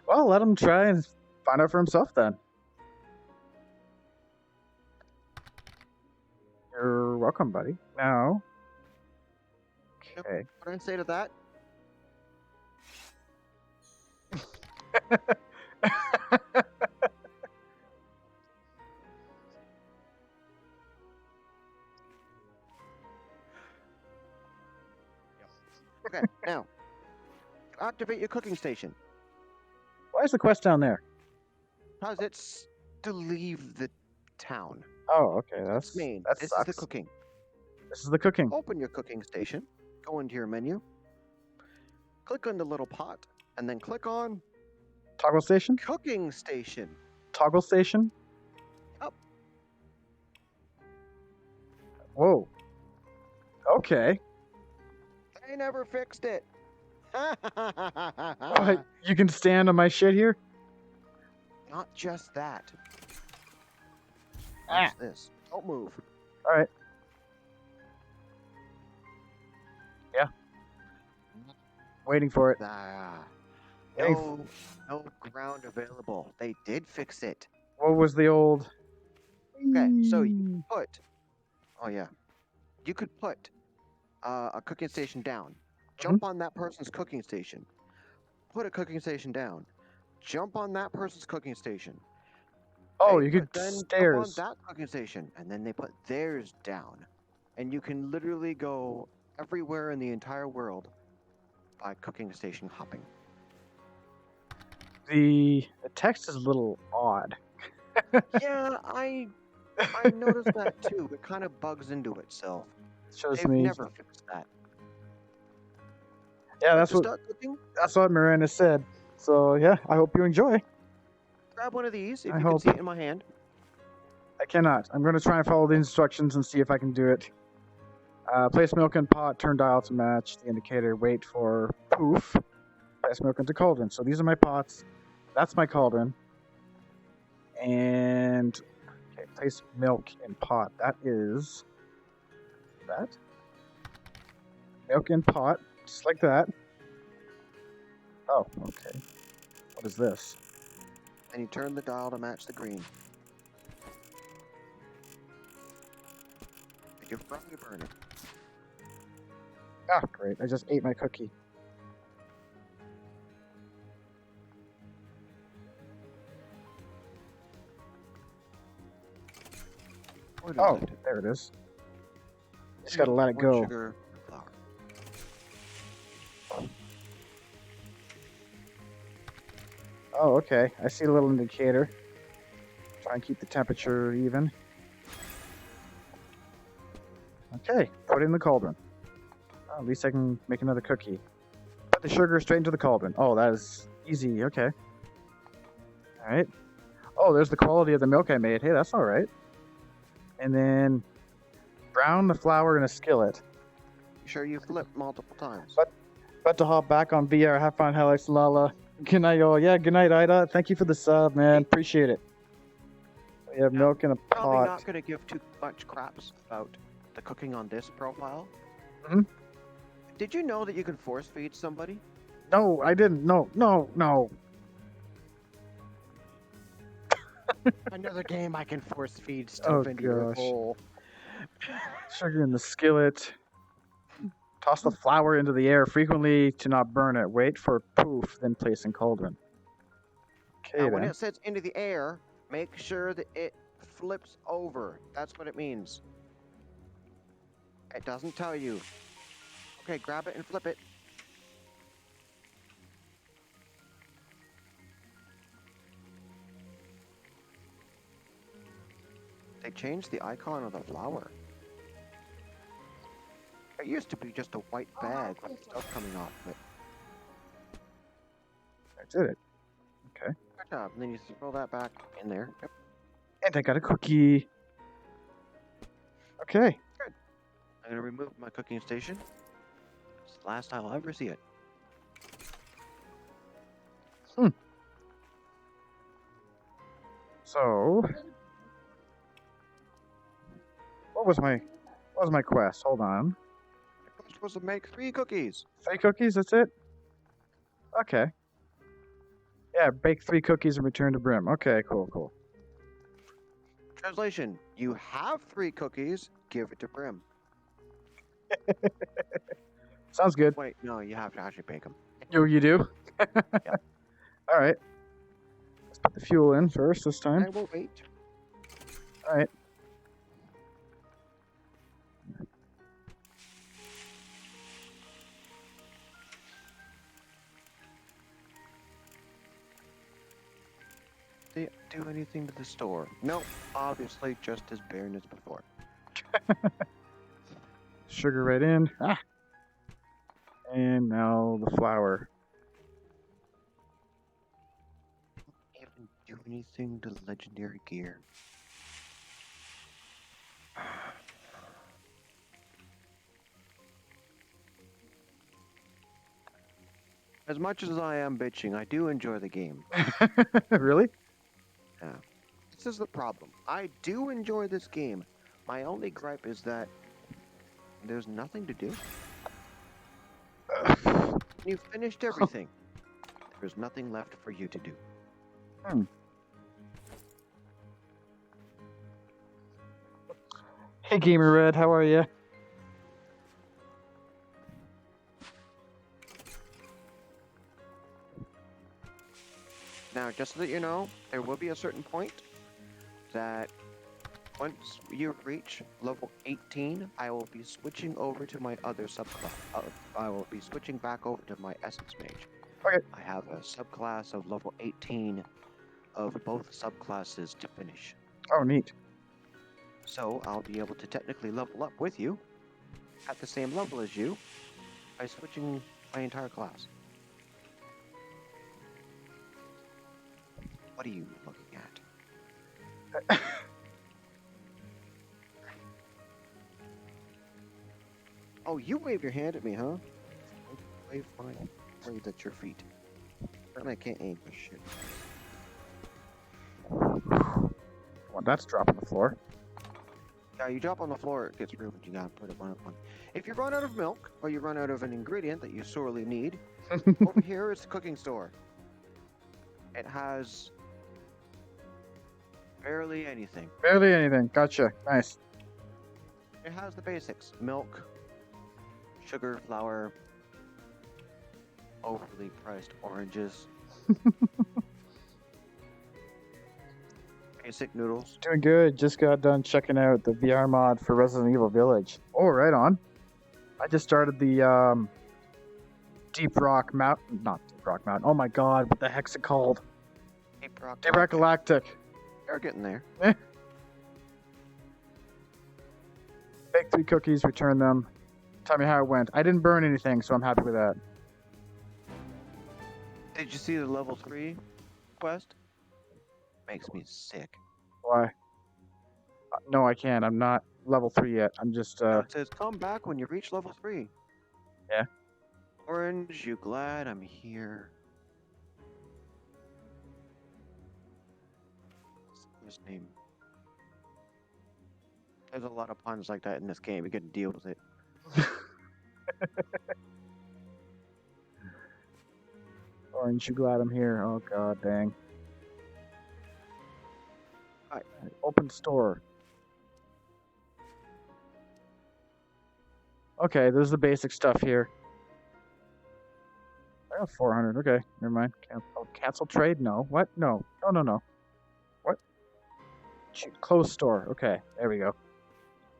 Well, let him try and find out for himself then. You're welcome, buddy. Now. Okay. What do I say to that? Okay, now activate your cooking station. Why is the quest down there? Because it's to leave the town. Oh, okay. That's Main. That This sucks. is the cooking. This is the cooking. Open your cooking station. Go into your menu. Click on the little pot, and then click on Toggle station. cooking station. Toggle station. Yep. Whoa. Okay. They never fixed it. What? You can stand on my shit here? Not just that. Ah. Watch this. Don't move. All right. Yeah. Waiting for it. Ah, Hey. no ground available. They did fix it. What was the old? Okay, so you put. Oh yeah, you could put a cooking station down. Jump on that person's cooking station. Put a cooking station down. Jump on that person's cooking station. Oh, Okay, you could but then stairs. Jump on that cooking station, and then they put theirs down, and you can literally go everywhere in the entire world by cooking station hopping. The text is a little odd. Yeah, I noticed that too. It kind of bugs into itself. It shows They've me. never fixed that. Yeah, that's To what start cooking, Miranda said. So yeah, I hope you enjoy. grab one of these if I you hope. can see it in my hand. I cannot. I'm going to try and follow the instructions and see if I can do it. Place milk in pot, turn dial to match the indicator, wait for poof. Place milk into cauldron. So these are my pots. That's my cauldron. And okay, place milk in pot. That is that. Milk in pot, just like that. Oh, okay. What is this? And you turn the dial to match the green. And you're from your burner. Ah, great. I just ate my cookie. What is Oh, it? there it is. Just gotta let it Corn go. Sugar, flour. Oh, okay. I see a little indicator. Try and keep the temperature even. Okay, put it in the cauldron. Oh, at least I can make another cookie. Put the sugar straight into the cauldron. Oh, that is easy. Okay. Alright. Oh, there's the quality of the milk I made. Hey, that's alright. And then brown the flour in a skillet. Make sure you flip multiple times. About to hop back on VR. Have fun, Alex Lala. Good night, y'all. Yeah, good night, Ida. Thank you for the sub, man. Appreciate it. We have milk in a Probably pot. not going to give too much craps about the cooking on this profile. Mhm. Did you know that you can force feed somebody? No, I didn't. No. Another game I can force feed Oh, stuff into your gosh. bowl. Sugar in the skillet. Toss the flour into the air frequently to not burn it. Wait for poof, then place in cauldron. Okay, Now, when then. it sits into the air, make sure that it flips over. That's what it means. It doesn't tell you. Okay, grab it and flip it. They changed the icon of the flower. It used to be just a white bag with stuff coming off of it. I did it. Good job. And then you throw that back in there. Yep. And I got a cookie. Okay. I'm gonna remove my cooking station. It's the last I'll ever see it. So, what was my quest? Hold on. I'm supposed to make 3 cookies. 3 cookies, that's it? Okay. Yeah, bake 3 cookies and return to Brim. Okay, cool. Translation: you have 3 cookies, give it to Brim. Sounds good. Wait, no, you have to actually bake them. You do? Alright. Let's put the fuel in first this time. I will wait. Alright. Did they do anything to the store? No, obviously just as barren as before. Sugar right in. Ah! And now the flour. Even do anything to legendary gear. As much as I am bitching, I do enjoy the game. Really? Yeah. This is the problem. I do enjoy this game. My only gripe is that there's nothing to do. You finished everything. There's nothing left for you to do. Hey, Gamer Red, how are you? Now, just so that you know, there will be a certain point that once you reach level 18, I will be switching over to my other subclass. I will be switching back over to my Essence Mage. Okay. I have a subclass of level 18 of both subclasses to finish. Oh, neat. So I'll be able to technically level up with you at the same level as you by switching my entire class. What are you looking at? Oh, you wave your hand at me, huh? Wave mine. Wave at your feet. Apparently I can't aim for shit. Well, that's dropping the floor. Yeah, you drop on the floor, it gets ruined. You gotta put it on. If you run out of milk, or you run out of an ingredient that you sorely need, over here is the cooking store. It has barely anything. Barely anything. Gotcha. Nice. It has the basics: milk, sugar, flour, overly priced oranges, basic noodles. Doing good. Just got done checking out the VR mod for Resident Evil Village. Oh, right on. I just started the Deep Rock Mountain. Not Deep Rock Mountain. Oh my god, what the heck's it called? Deep Rock Deep Rock Galactic. You're getting there. Bake 3 cookies, return them. Tell me how it went. I didn't burn anything, so I'm happy with that. Did you see the level 3 quest? Makes me sick. Why? No, I can't. I'm not level 3 yet. I'm just, It says come back when you reach level 3. Yeah. Orange, you glad I'm here? What's his name? There's a lot of puns like that in this game. You gotta deal with it. Orange, you glad I'm here? Oh god, dang. Alright. Open store. Okay, this is the basic stuff here. I got 400. Okay, never mind. Cancel trade? No. What? No. No. What? Close store. Okay, there we go.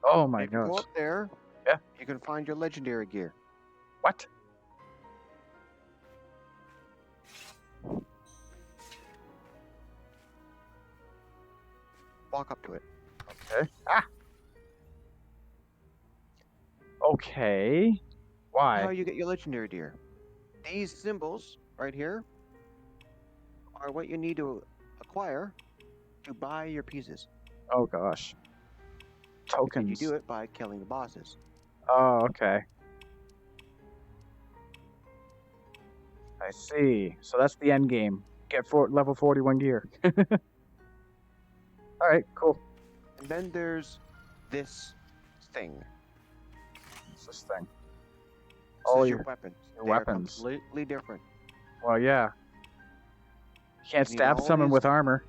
Oh my If you go gosh. up there, Yeah. you can find your legendary gear. What? Walk up to it. Okay. Ah. Okay. How Why? you get your legendary gear. These symbols right here are what you need to acquire to buy your pieces. Oh gosh. And Tokens. you do it by killing the bosses. Oh, okay. I see. So that's the end game. Get level 41 gear. All right, cool. And then there's this thing. What's this thing? This Oh, is your your weapons. your They are weapons. completely different. Well, yeah. You can't You need stab all someone these- with armor.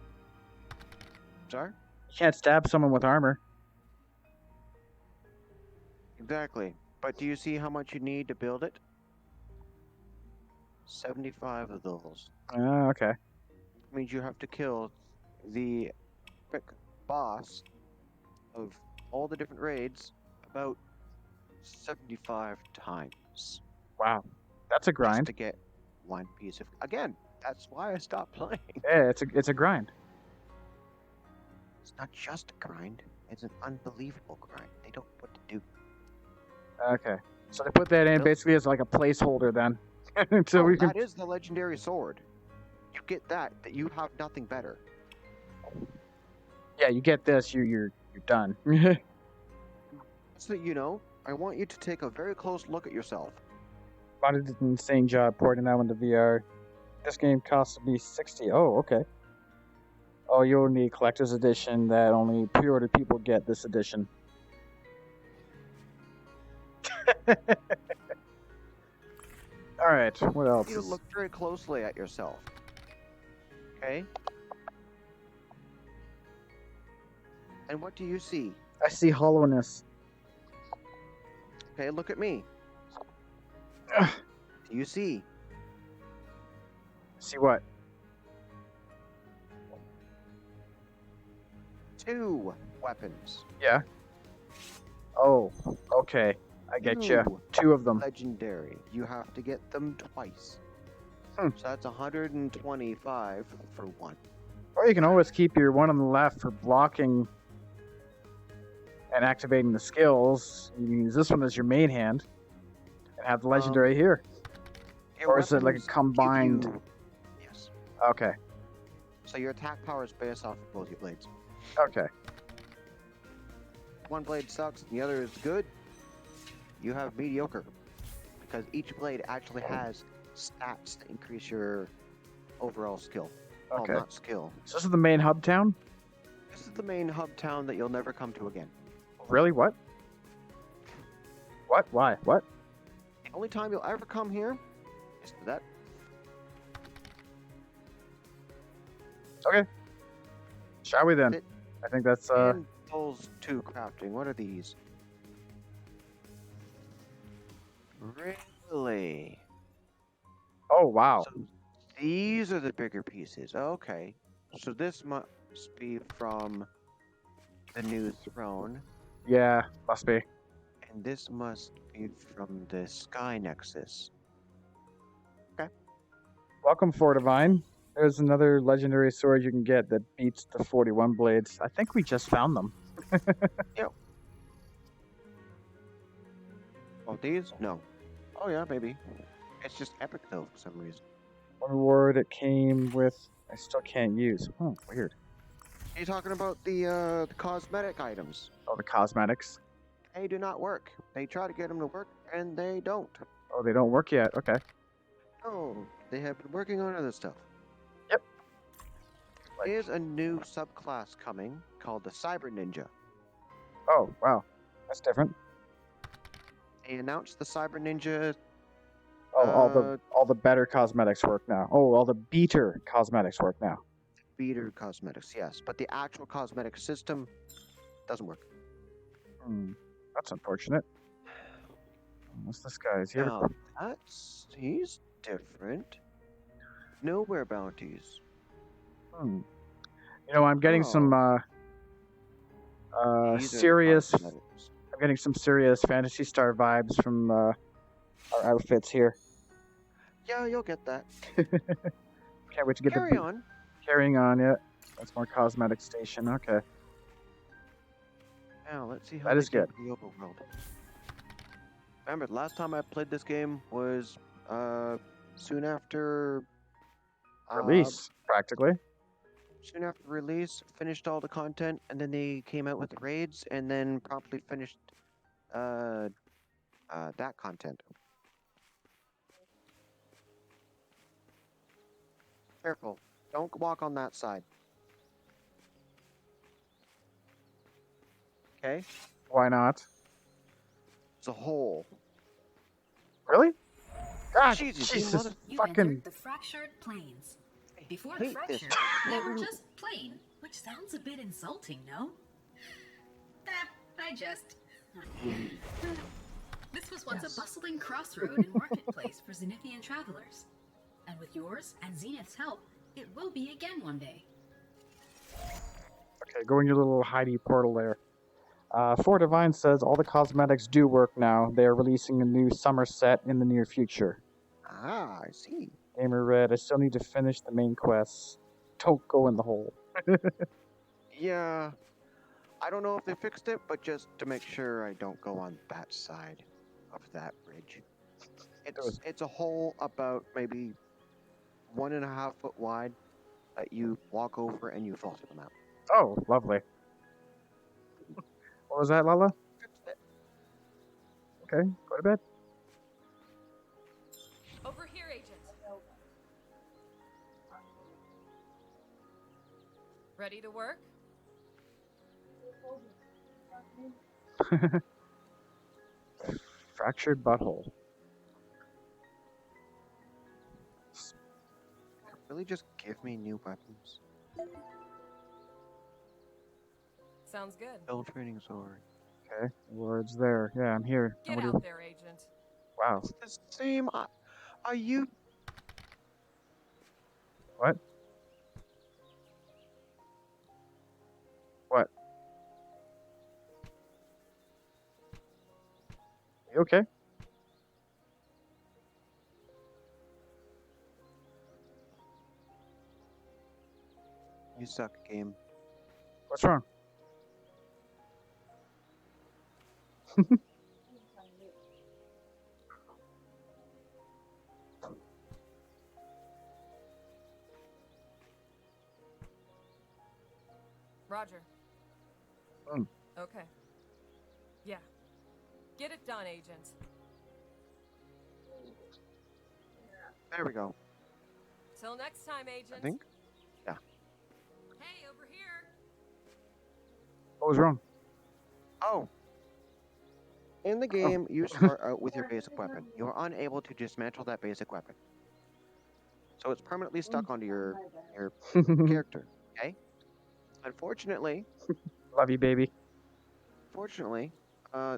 Sorry? You can't stab someone with armor. Exactly. But do you see how much you need to build it? 75 of those. Oh, okay. Means you have to kill the epic boss of all the different raids about 75 times. Wow. That's a Just grind. to get one piece of. Again, that's why I stopped playing. Yeah, it's a grind. It's not just a grind, it's an unbelievable grind. They don't know what to do. Okay. So they put that in Nope. basically as like a placeholder then. So we can. That is the legendary sword. You get that you have nothing better. Yeah, you get this, you're done. So you know, I want you to take a very close look at yourself. Bot did an insane job porting that one to VR. This game costs to be 60. Oh, okay. Oh, you'll need collector's edition that only pre-order people get this edition. Alright, what else? You look very closely at yourself. Okay? And what do you see? I see hollowness. Okay, look at me. Ugh. Do you see? See what? 2 weapons. Yeah. Oh, okay. I get you. 2 of them. Legendary. You have to get them twice. Hmm. So that's 125 for one. Or you can always keep your one on the left for blocking and activating the skills. You can use this one as your main hand and have the legendary here. Your Or is it like a weapons give combined? you- Yes. Okay. So your attack power is based off of both your blades. Okay. One blade sucks and the other is good. You have mediocre. Because each blade actually has stats to increase your overall skill. Okay. Well, not skill. So this is the main hub town? This is the main hub town that you'll never come to again. Really? What? What? Why? What? The only time you'll ever come here is to that. Shall we then? It- I think that's And those 2 crafting. What are these? Really? Oh wow. So these are the bigger pieces. Okay. So this must be from the new throne. Yeah, must be. And this must be from the Sky Nexus. Welcome, Fortivine. There's another legendary sword you can get that beats the 41 blades. I think we just found them. Oh, these? No. Oh yeah, maybe. It's just epic though for some reason. One reward it came with, I still can't use. Oh, weird. Are you talking about the cosmetic items? Oh, the cosmetics. They do not work. They try to get them to work, and they don't. Oh, they don't work yet. Okay. No, they have been working on other stuff. Yep. There's a new subclass coming called the Cyber Ninja. Oh, wow. That's different. They announced the Cyber Ninja. Oh, all the better cosmetics work now. Oh, all the beater cosmetics work now. Beater cosmetics, yes, but the actual cosmetic system doesn't work. Hmm. That's unfortunate. What's this guy? Is he ever... Now, he's different. Nowhere bounties. Hmm. You know, I'm getting some These are serious. cosmetics. I'm getting some serious Fantasy Star vibes from our outfits here. Yeah, you'll get that. Can't wait to get Carry the on. carrying on. Yeah, that's more cosmetic station. Okay, Now, let's see how that they is did good. with the overworld. Remember, the last time I played this game was soon after Release practically. soon after release, finished all the content, and then they came out with the raids, and then promptly finished that content. Careful, don't walk on that side. Okay, Why not? it's a hole. Really? God, Jesus, you Jesus, mother- You fucking. entered the fractured plains. Before the hate this. fracture, they were just plain, which sounds a bit insulting, no? I just. This was once Yes. a bustling crossroad and marketplace for Zenithian travelers. And with yours and Zenith's help, it will be again one day. Okay, go in your little Heidi portal there. Four Divine says all the cosmetics do work now. They are releasing a new summer set in the near future. Ah, I see. Gamer Red, I still need to finish the main quests. Don't go in the hole. Yeah, I don't know if they fixed it, but just to make sure I don't go on that side of that bridge. It's a hole about maybe 1.5 foot wide that you walk over and you fall to the mountain. Oh, lovely. What was that, Lala? Fixed it. Okay, go to bed. Over here, Agent. Ready to work? Fractured butthole. Really, just give me new weapons. Sounds good. Build training sword. Okay, words there. Yeah, I'm here. Get What do out you... there, Agent. Wow. It's the same. Are you? What? What? You okay? You suck, game. What's wrong? Roger. Hmm. Okay. Yeah. Get it done, Agent. There we go. Till next time, Agent. I think. Yeah. Hey, over here. What was wrong? Oh. In the game, you start out with your basic weapon. You are unable to dismantle that basic weapon. So it's permanently stuck onto your character. Okay. Unfortunately, Love you, baby.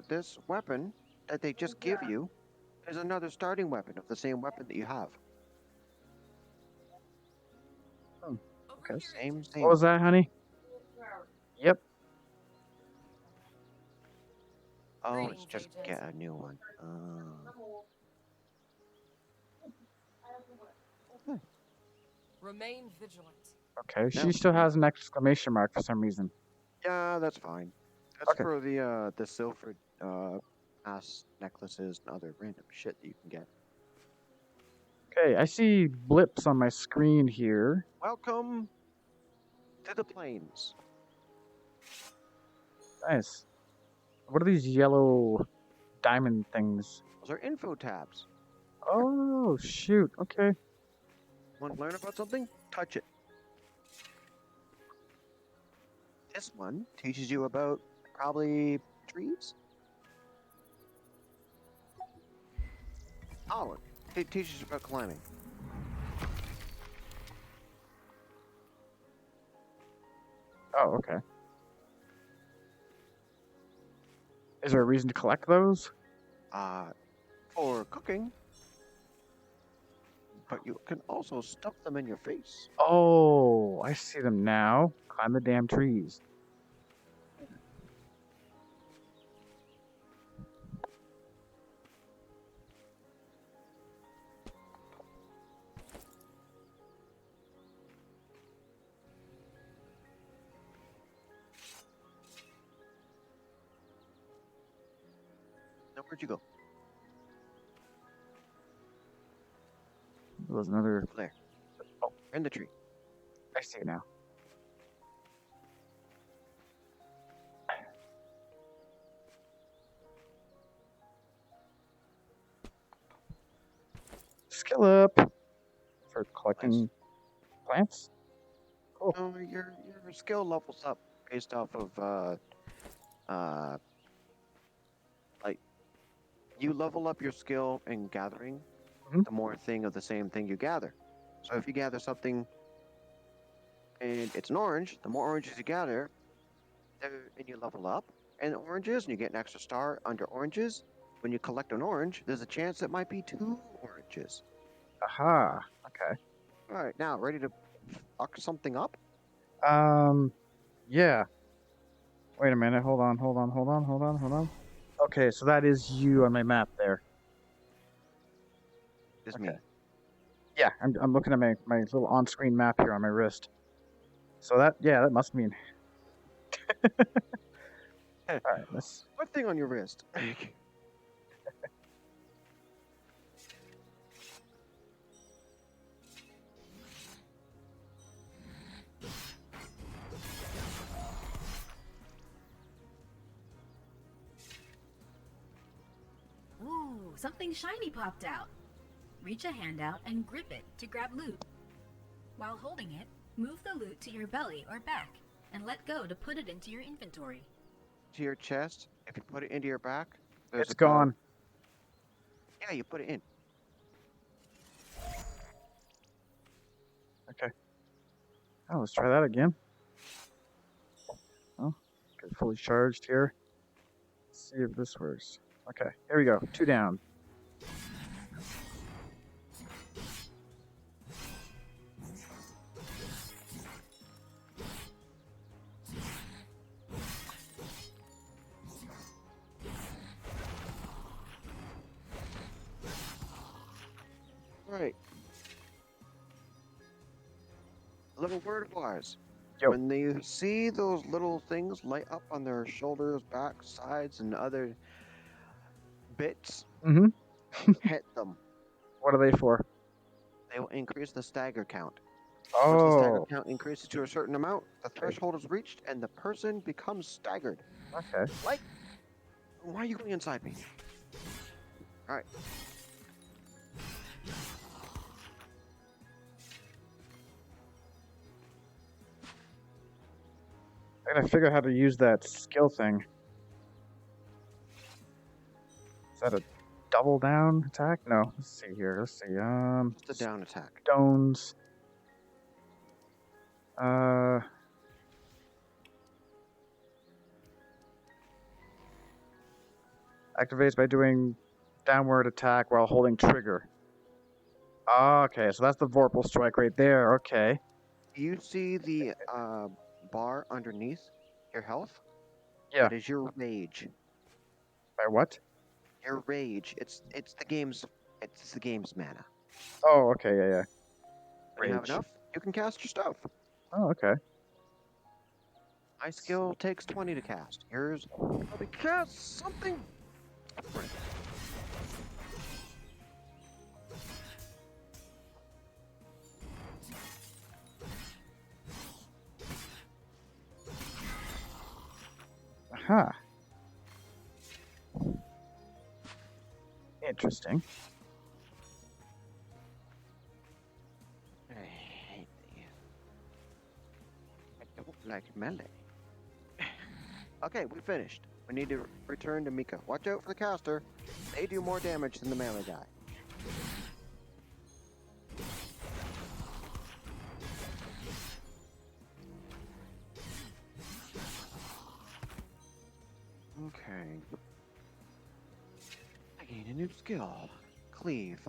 this weapon that they just give you is another starting weapon of the same weapon that you have. Over Okay. here, Same. What was that, honey? Yep. Oh, it's Greetings, just Agent. get a new one. Remain vigilant. Okay, she No. still has an exclamation mark for some reason. Yeah, that's fine. That's Okay. for the silver ass necklaces and other random shit that you can get. Okay, I see blips on my screen here. Welcome to the plains. Nice. What are these yellow diamond things? Those are info tabs. Oh, shoot. Okay. Want to learn about something? Touch it. This one teaches you about probably trees. Oh, it teaches you about climbing. Oh, okay. Is there a reason to collect those? for cooking, but you can also stuff them in your face. Oh, I see them now. Climb the damn trees. Now, where'd you go? There was another. Over there. Oh, in the tree. I see it now. Skill up for collecting plants. Cool. No, your skill levels up based off of like you level up your skill in gathering. Mhm. The more thing of the same thing you gather. So if you gather something and it's an orange, the more oranges you gather, and you level up, and oranges, and you get an extra star under oranges. When you collect an orange, there's a chance it might be 2 oranges. Aha. Okay. All right, now ready to fuck something up? Yeah. Wait a minute. Hold on. Okay, so that is you on my map there. It's Okay. me. Yeah, I'm looking at my little on-screen map here on my wrist. So that must mean. All right, let's. What thing on your wrist? Ooh, something shiny popped out. Reach a hand out and grip it to grab loot. While holding it, move the loot to your belly or back, and let go to put it into your inventory. To your chest. If you put it into your back, there's It's a code. gone. Yeah, you put it in. Okay. Oh, let's try that again. Oh, get fully charged here. Let's see if this works. Okay, here we go. 2 down. Right. Little word wise. Yo. When they see those little things light up on their shoulders, back, sides, and other bits, Mm-hmm. hit them. What are they for? They will increase the stagger count. Once the stagger Oh, count increases to a certain amount, the threshold is reached and the person becomes staggered. okay. Like, why are you going inside me? Alright. I gotta figure out how to use that skill thing. Is that a double down attack? No. Let's see here. Let's see. It's a down attack. Stones. Activates by doing downward attack while holding trigger. Okay, so that's the Vorpal Strike right there. Okay. You see the bar underneath your health? Yeah. That is your rage. By what? Your rage. It's the game's mana. Oh, okay, yeah. When you have Rage. enough, you can cast your stuff. Oh, okay. My skill takes 20 to cast. Yours probably cast something different. Aha. Interesting. I hate these. I don't like melee. Okay, we finished. We need to return to Mika. Watch out for the caster. They do more damage than the melee guy. Okay. Gain a new skill. Cleave.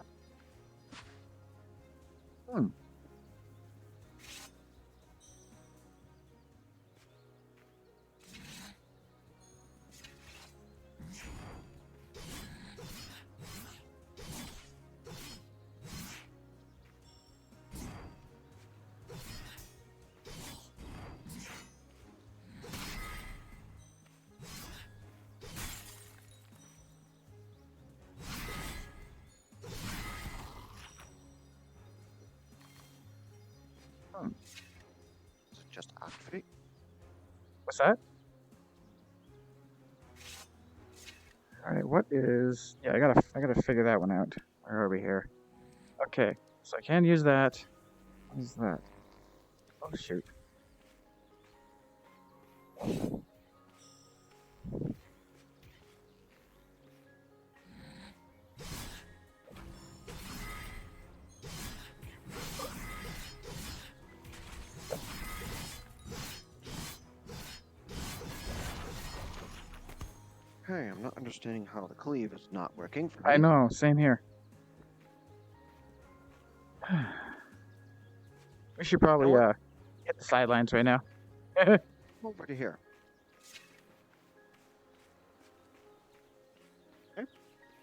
So just activate. What's that? Alright, what is... Yeah, I gotta figure that one out. Where are we here? Okay, so I can use that. What is that? Oh, shoot. Hey, I'm not understanding how the cleave is not working for me. I know, same here. We should probably, You know what? hit the sidelines right now. Over to here. Okay.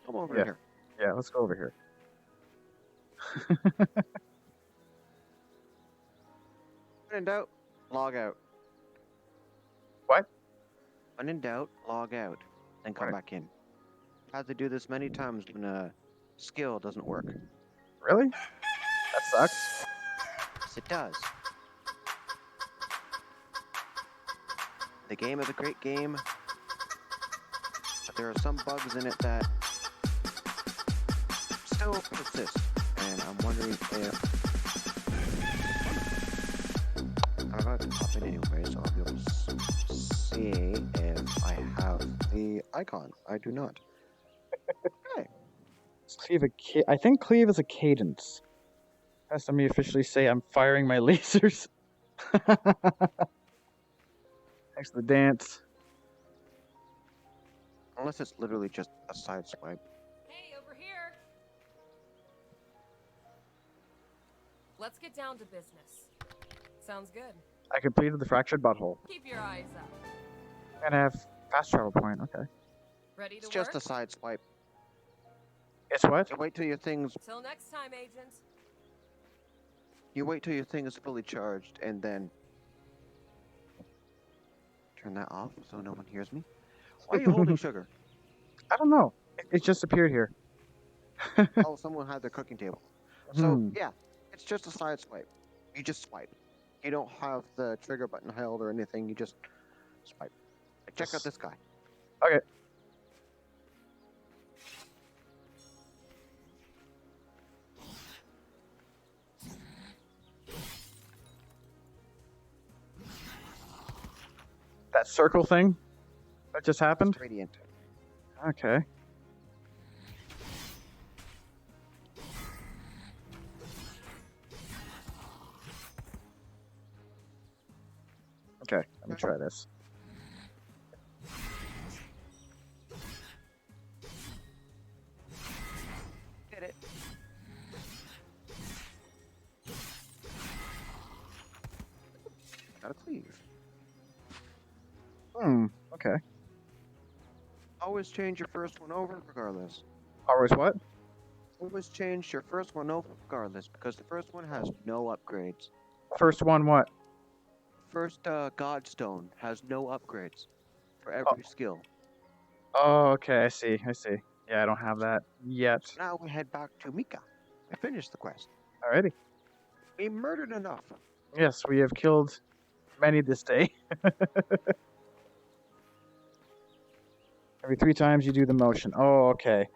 Come over Yeah. here. Yeah, let's go over here. When in doubt, log out. What? When in doubt, log out. Then come Right. back in. I've had to do this many times when a skill doesn't work. Really? That sucks. Yes, it does. The game is a great game, but there are some bugs in it that still persist. And I'm wondering if I'm about to pop in anyway, so I'll be able to see if I have the icon. I do not. Okay. Is cleave I think cleave is a cadence. Has somebody officially say I'm firing my lasers? Thanks to the dance. Unless it's literally just a side swipe. Hey, over here! Let's get down to business. Sounds good. I completed the fractured butthole. Keep your eyes up. And I have fast travel point, okay. Ready It's to just work? a side swipe. It's what? You wait till your thing's Till next time, agent. You wait till your thing is fully charged, and then turn that off so no one hears me. Why are you holding sugar? I don't know. It just appeared here. Oh, someone had their cooking table. So Hmm. yeah, it's just a side swipe. You just swipe. You don't have the trigger button held or anything. You just swipe. Like, check out this guy. Okay. That circle thing that just happened? It's radiant. Okay. Okay, let me try this. Did it. Got a cleave. Okay. Always change your first one over regardless. Always what? Always change your first one over regardless, because the first one has no upgrades. First one what? First Godstone has no upgrades for every skill. Oh, okay, I see. Yeah, I don't have that yet. Now we head back to Mika. I finished the quest. Alrighty. We murdered enough. Yes, we have killed many this day. Every 3 times you do the motion. Oh, okay.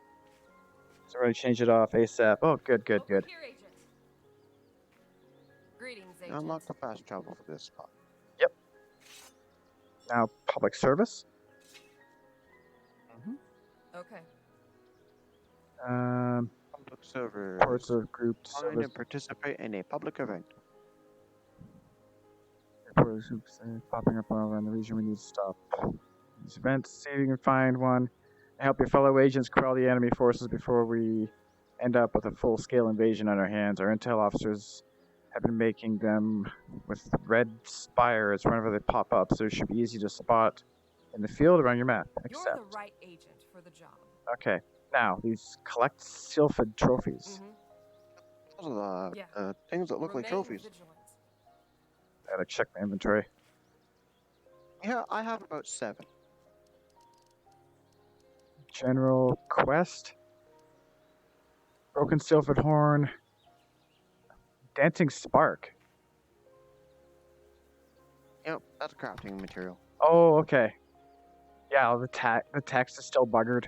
So we're going to change it off ASAP. Oh, good. Over here, agent. Greetings, agent. Unlock the fast travel for this spot. Now, public service. Okay. Public server. Parts of group Find service. and participate in a public event. Reporters popping up all around the region. We need to stop these events. See if you can find one. Help your fellow agents quell the enemy forces before we end up with a full-scale invasion on our hands. Our intel officers have been making them with red spires whenever they pop up, so it should be easy to spot in the field or on your map. You're Accept. the right agent for the job. Okay. Now, these collect Sylphid trophies. Mm-hmm. Those are Yeah. the things that look like Remain trophies. vigilant. I gotta check my inventory. Yeah, I have about 7. General quest. Broken Sylphid horn. Dancing spark. Yep, that's crafting material. Oh, okay. Yeah, the text is still buggered.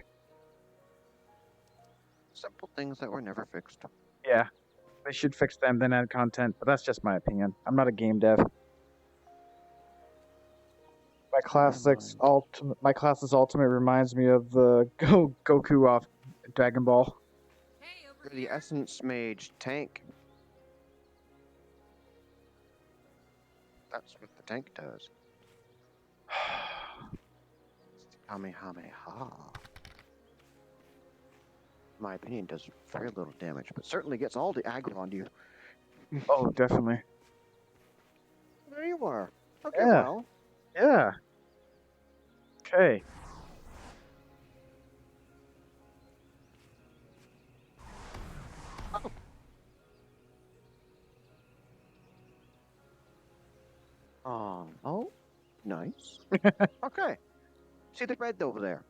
Simple things that were never fixed. Yeah, they should fix them, then add content. But that's just my opinion. I'm not a game dev. My classics ultimate. My class's ultimate reminds me of the Goku off Dragon Ball. Hey, over You're the here. Essence Mage tank. That's what the tank does. Kamehameha. In my opinion, does very little damage, but certainly gets all the aggro onto you. Oh, definitely. There you are. Okay, Yeah. well. Yeah. Okay. Oh, nice. Okay. See the red over there?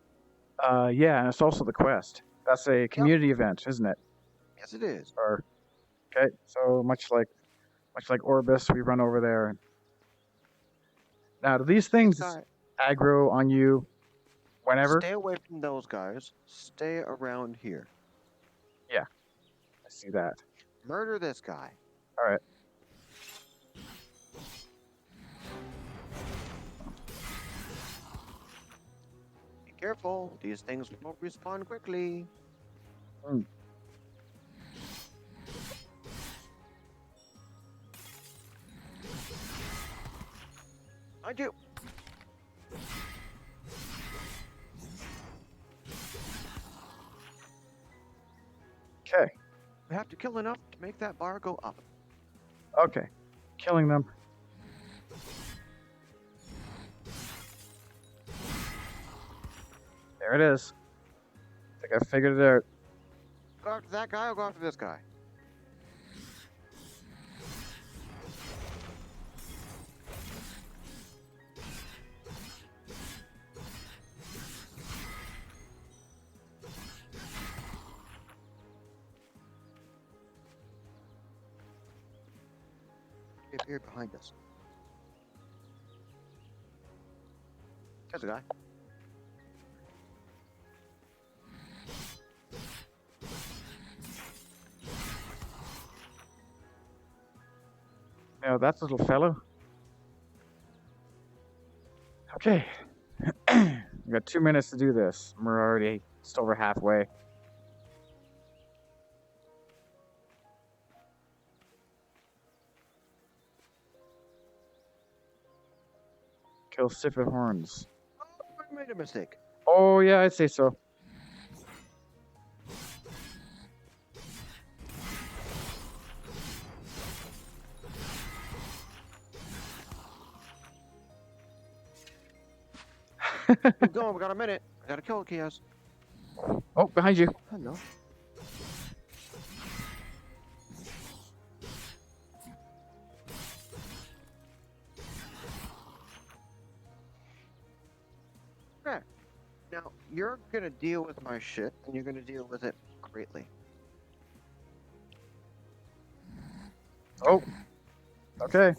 Yeah, and it's also the quest. That's a community event, isn't it? Yes, it is. Or okay, so much like Orbis, we run over there. Now, do these things aggro on you whenever? Stay away from those guys. Stay around here. Yeah, I see that. Murder this guy. All right. Be careful. These things won't respawn quickly. Mm. I do. Okay. We have to kill enough to make that bar go up. Okay. Killing them. There it is. I think I figured it out. Go after that guy or go after this guy? He appeared behind us. There's a guy. Now that little fellow. Okay. We got 2 minutes to do this. We're already just over halfway. Kill Sylphid horns. I made a mistake. Oh yeah, I'd say so. Keep going, we got a minute. I gotta kill Kios. Oh, behind you. Hello. Okay. Now, you're gonna deal with my shit, and you're gonna deal with it greatly. Oh. Okay.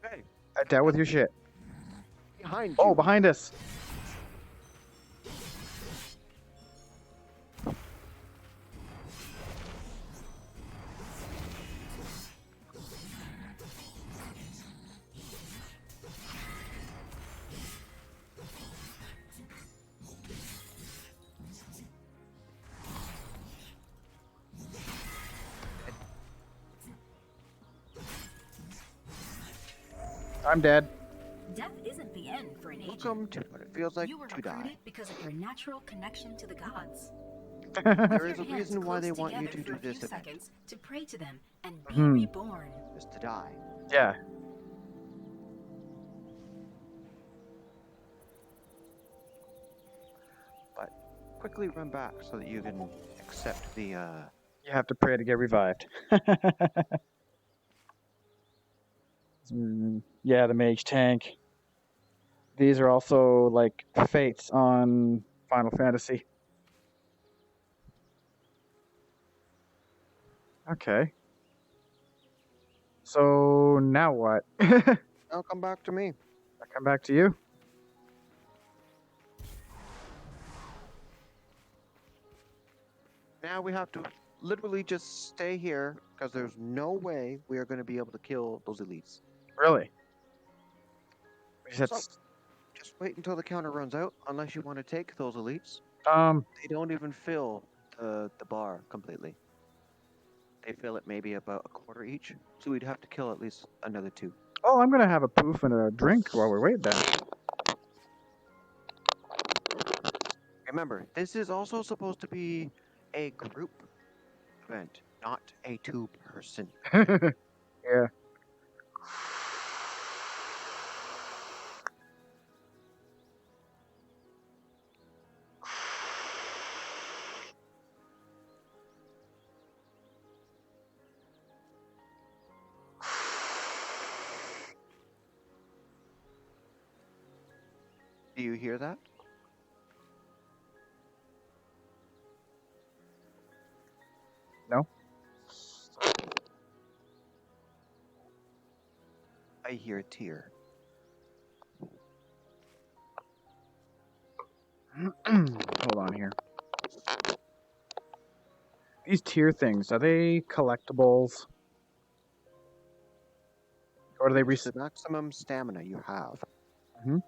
Hey, I dealt with your shit. behind you. Oh, behind us. I'm dead. Death isn't the end for an agent. Welcome to what it feels like You were to recruited die. because of your natural connection to the gods. There With is a your hands reason why close they want you together to for do a few this event. seconds to pray to them and be Mhm. reborn. Is to die. Yeah. Quickly run back so that you can accept the You have to pray to get revived. Yeah, the mage tank. These are also like fates on Final Fantasy. Okay. So now what? I Now come back to me. come back to you. Now we have to literally just stay here because there's no way we are going to be able to kill those elites. Really? We just So- had Just wait until the counter runs out, unless you want to take those elites. s- They don't even fill the bar completely. They fill it maybe about a quarter each, so we'd have to kill at least another 2. Oh, I'm gonna have a poof and a drink while we wait then. Remember, this is also supposed to be a group event, not a 2-person. Yeah. Do you hear that? No? I hear a tear. Hold on here. These tier things, are they collectibles? Or do they It's reset? the maximum stamina you have. Mhm.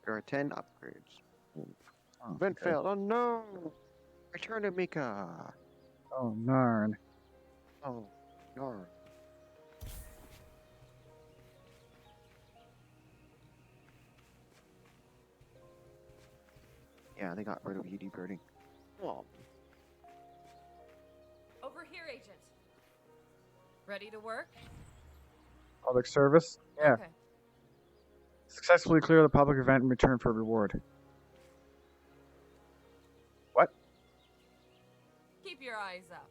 There are 10 upgrades. Oh, Event okay. failed. Oh no! Return to Mika. Oh, narn. Oh, darn. Yeah, they got rid of UD birding. Well, Over here, Agent. Ready to work? Public service? Yeah. Okay. Successfully clear the public event in return for reward. What? Keep your eyes up.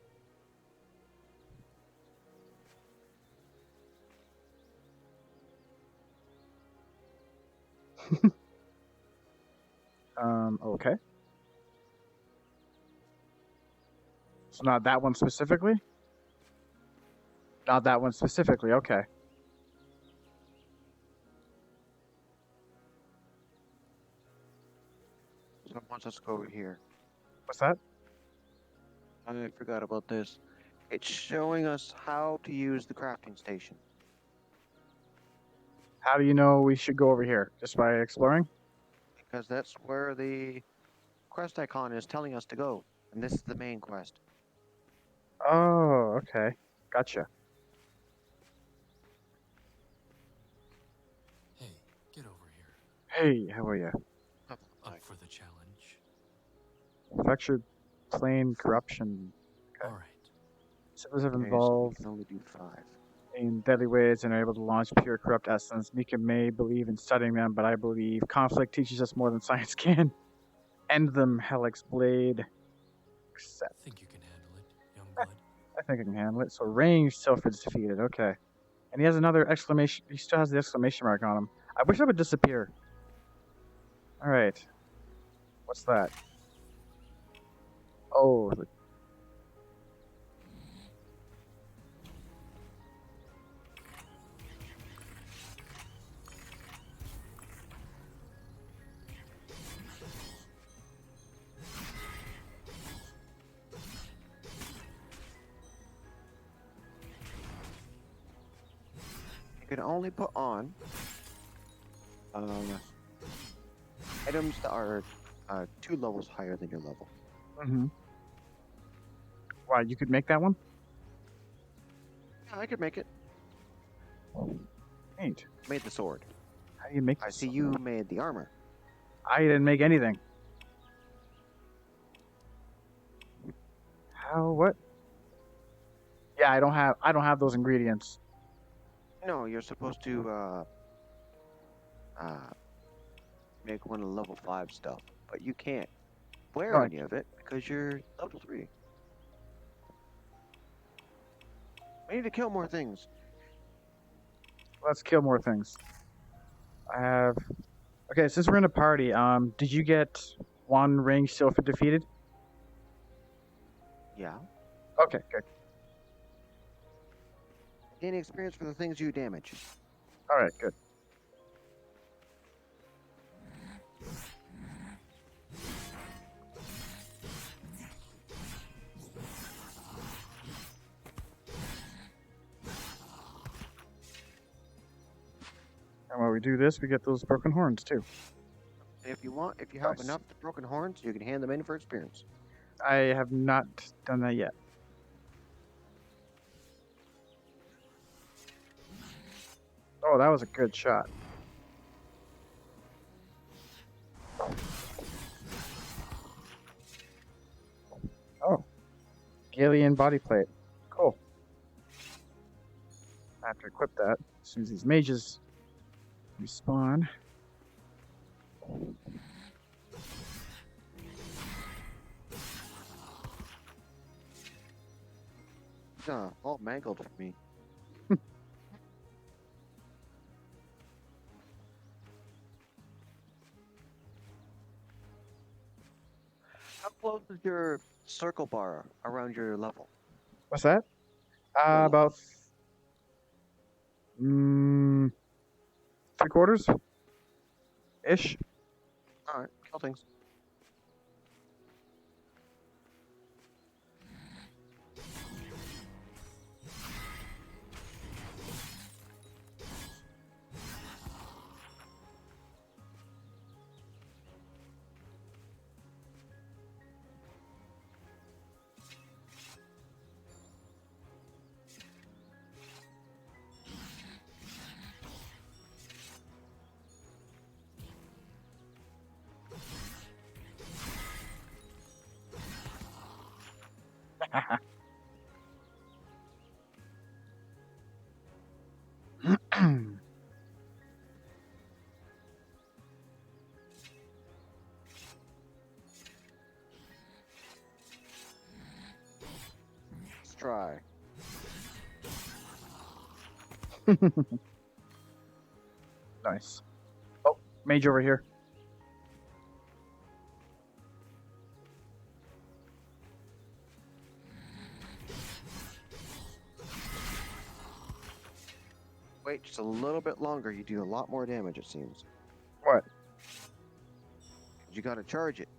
Okay. So not that one specifically? Not that one specifically, okay. so wants us to go over here. What's that? I forgot about this. It's showing us how to use the crafting station. How do you know we should go over here? Just by exploring? Because that's where the quest icon is telling us to go. And this is the main quest. Oh, okay. Gotcha. Hey, get over here. Hey, how are you? Up for the challenge. Fractured plane corruption. Okay. Alright. Civils have Okay, so we involved can only do 5. in deadly ways and are able to launch pure corrupt essence. Mika may believe in studying them, but I believe conflict teaches us more than science can. End them, Helix Blade. Accept. Think you can handle it, young blood? I think I can handle it. So range Silphid's defeated. Okay. And he has another exclamation. He still has the exclamation mark on him. I wish that would disappear. All right. What's that? Oh. You can only put on items that are 2 levels higher than your level. Mm-hmm. Why, you could make that one? Yeah, I could make it. Neat. Made the sword. How do you make I this? see you made the armor. I didn't make anything. How? What? Yeah, I don't have those ingredients. No, you're supposed to make one of the level 5 stuff, but you can't wear No, any of it because you're level 3. I need to kill more things. let's kill more things. I have. Okay, since we're in a party, did you get one ring still for defeated? Yeah. Okay, good. Gain experience for the things you damage. All right, good. And while we do this, we get those broken horns too. If you want, if you have Nice. enough broken horns, you can hand them in for experience. I have not done that yet. Oh, that was a good shot. Oh, Galian body plate. Cool. I have to equip that as soon as these mages respawn. All mangled for me. How close is your circle bar around your level? What's that? About 3/4 ish. All right, kill things. Let's try. Nice. Oh, mage over here. Wait just a little bit longer, you do a lot more damage, it seems. What? You gotta charge it.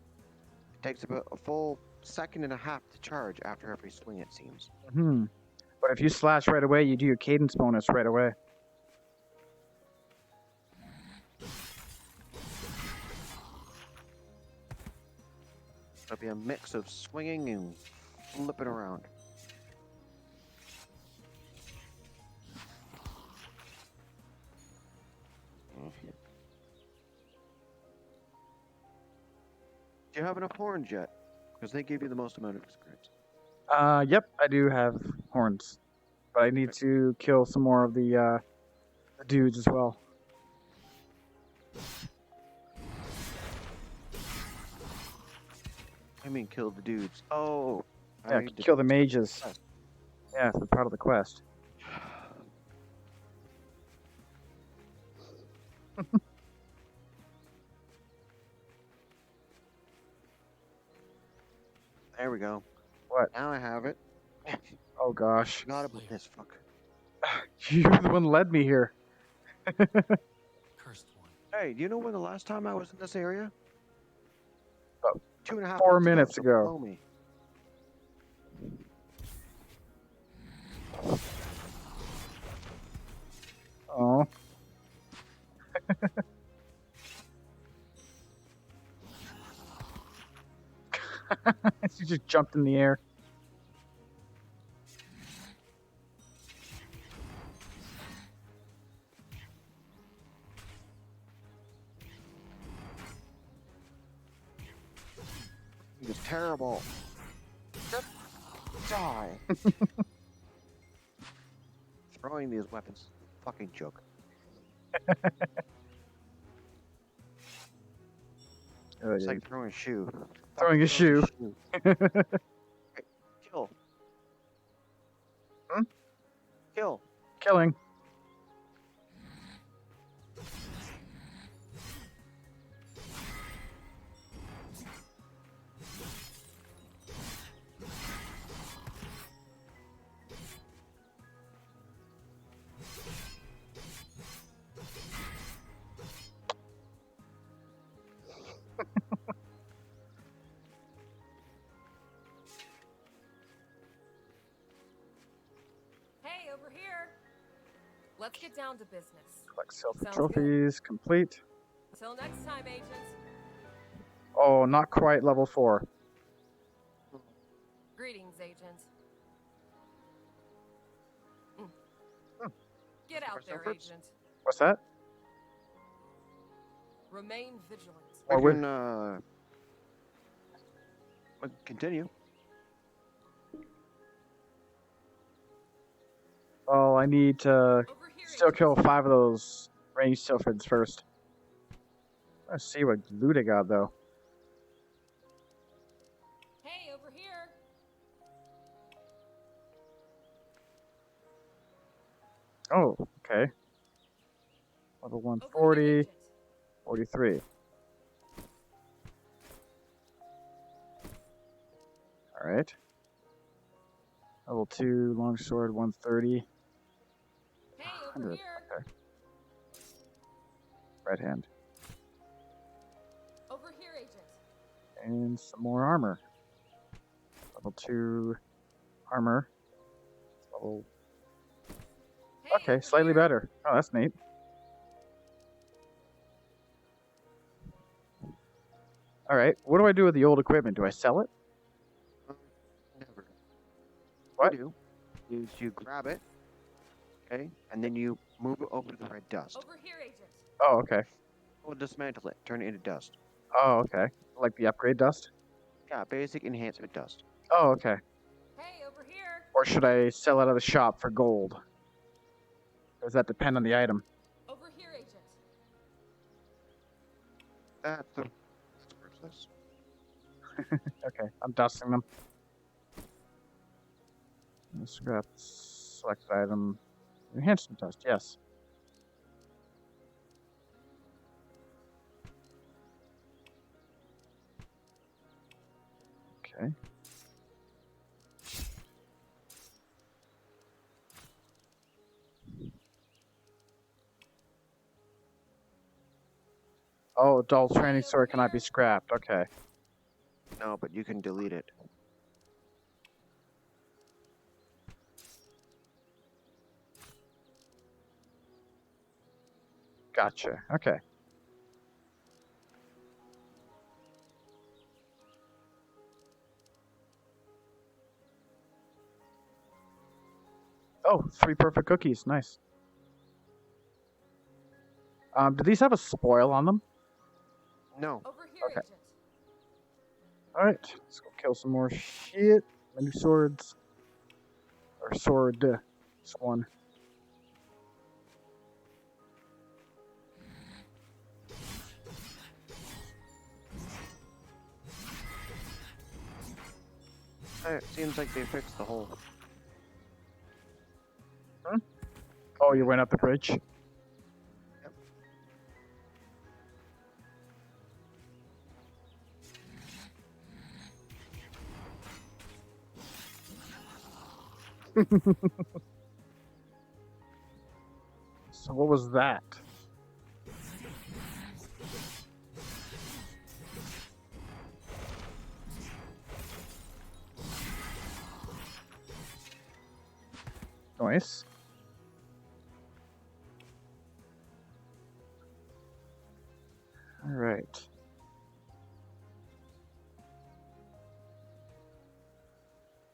It takes about a full 1.5 seconds to charge after every swing, it seems. But if you slash right away, you do your cadence bonus right away. It'll be a mix of swinging and flipping around. Do you have enough horns yet? Because they give you the most amount of experience. Yep, I do have horns, but I need to kill some more of the dudes as well. I mean, kill the dudes. Oh, Yeah, I need to kill the mages. Yeah, it's part of the quest. There we go. What? Now I have it. Oh gosh. Forgot about this fuck. You're the one who led me here. Cursed one. Hey, do you know when the last time I was in this area? About 2.5 4 minutes so ago. follow me. Oh. She just jumped in the air. is terrible. Just die. Throwing these weapons, fucking joke. Oh, It's yeah. like throwing a shoe. Throwing a Fuck throws shoe. Kill. Hmm? Kill. Killing. Hey, over here. Let's get down to business. Collect silver Sounds trophies. Complete. Till next time, agent. Oh, not quite level 4. Greetings, agent. Mm. Hmm. Get out there, efforts? agent. What's that? Remain vigilant. Or We would- can, continue. Oh, I need to Over here, still agent. kill 5 of those ranged sylphids first. Let's see what loot I got, though. Hey, over here. Oh, okay. Level Over 140, here, agent. 43. Alright. Level 2, longsword, 130. Hey, over 100. here. Okay. Right hand. Over here, agent. And some more armor. Level 2 armor. Level... Hey, Okay, over slightly here. better. Oh, that's neat. Alright, what do I do with the old equipment? Do I sell it? Never. What? You do is you grab it, okay, and then you move it over to the red dust. Over here, agent. Oh, okay. We'll dismantle it, turn it into dust. Oh, okay. Like the upgrade dust? Yeah, basic enhancement dust. Oh, okay. Hey, over here. Or should I sell it at a shop for gold? Or does that depend on the item? Over here, agent. That's worthless. Okay, I'm dusting them. Scrap selected item. Enhancement dust, yes. Okay. Oh, dull training sword cannot be scrapped. Okay. No, but you can delete it. Gotcha. Okay. Oh, 3 perfect cookies. Nice. Do these have a spoil on them? No. Over here, Okay. agent. Alright, let's go kill some more shit. My new swords. Or sword. This one. It seems like they fixed the hole. Oh, you went up the bridge? So what was that? Nice. All right.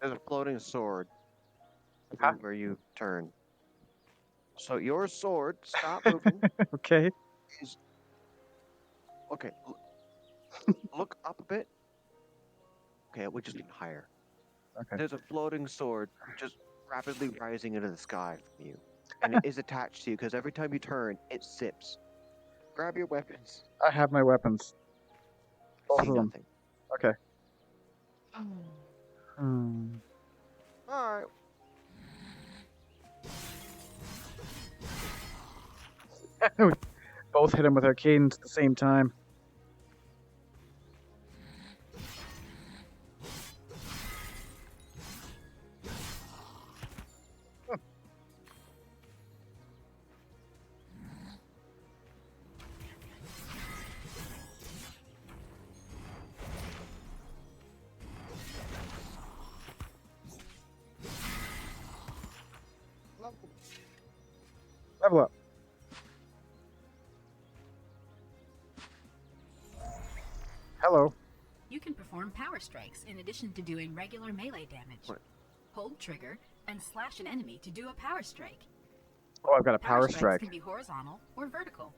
There's a floating sword Huh? where you turn. So your sword, stop moving. Okay. Okay, look up a bit. Okay, it would just be higher. Okay. There's a floating sword just rapidly rising into the sky from you. And it is attached to you because every time you turn, it sips. Grab your weapons. I have my weapons. Both See of them. nothing. Okay. Hmm. Alright. We both hit him with our cadence at the same time. Level up. Hello. You can perform power strikes in addition to doing regular melee damage. What? Hold trigger and slash an enemy to do a power strike. Oh, I've got a power strikes strike. can be horizontal or vertical.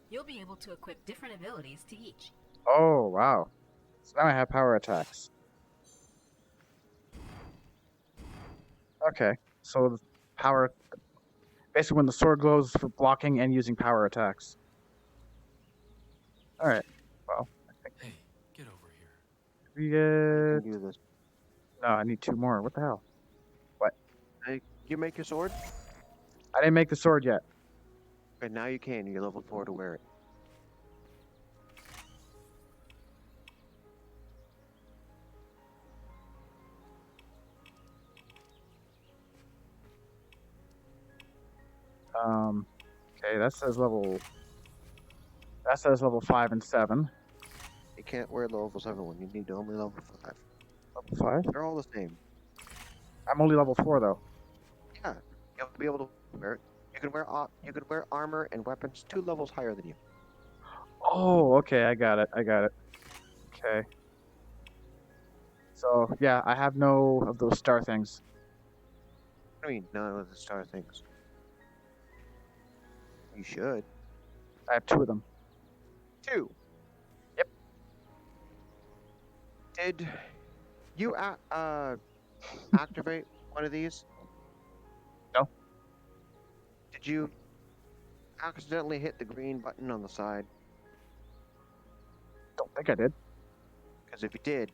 You'll be able to equip different abilities to each. Oh, wow. So now I have power attacks. Okay. So the power... Basically when the sword glows for blocking and using power attacks. Alright. Well, I think Hey, get over here. we You get... can do this. No, I need 2 more. What the hell? What? Hey, you make your sword? I didn't make the sword yet. Okay, now you can. You're level 4 to wear it. Okay, that says level... That says level 5 and 7. You can't wear the level 7 one. You need only level 5. Level 5? They're all the same. I'm only level 4 though. Yeah, you'll be able to wear it. You can wear armor and weapons 2 levels higher than you. Oh, okay, I got it. Okay. So, yeah, I have no of those star things. I mean, none of the star things. You should. I have 2 of them. 2. Yep. Did you activate one of these? No. Did you accidentally hit the green button on the side? Don't think I did. Because if you did,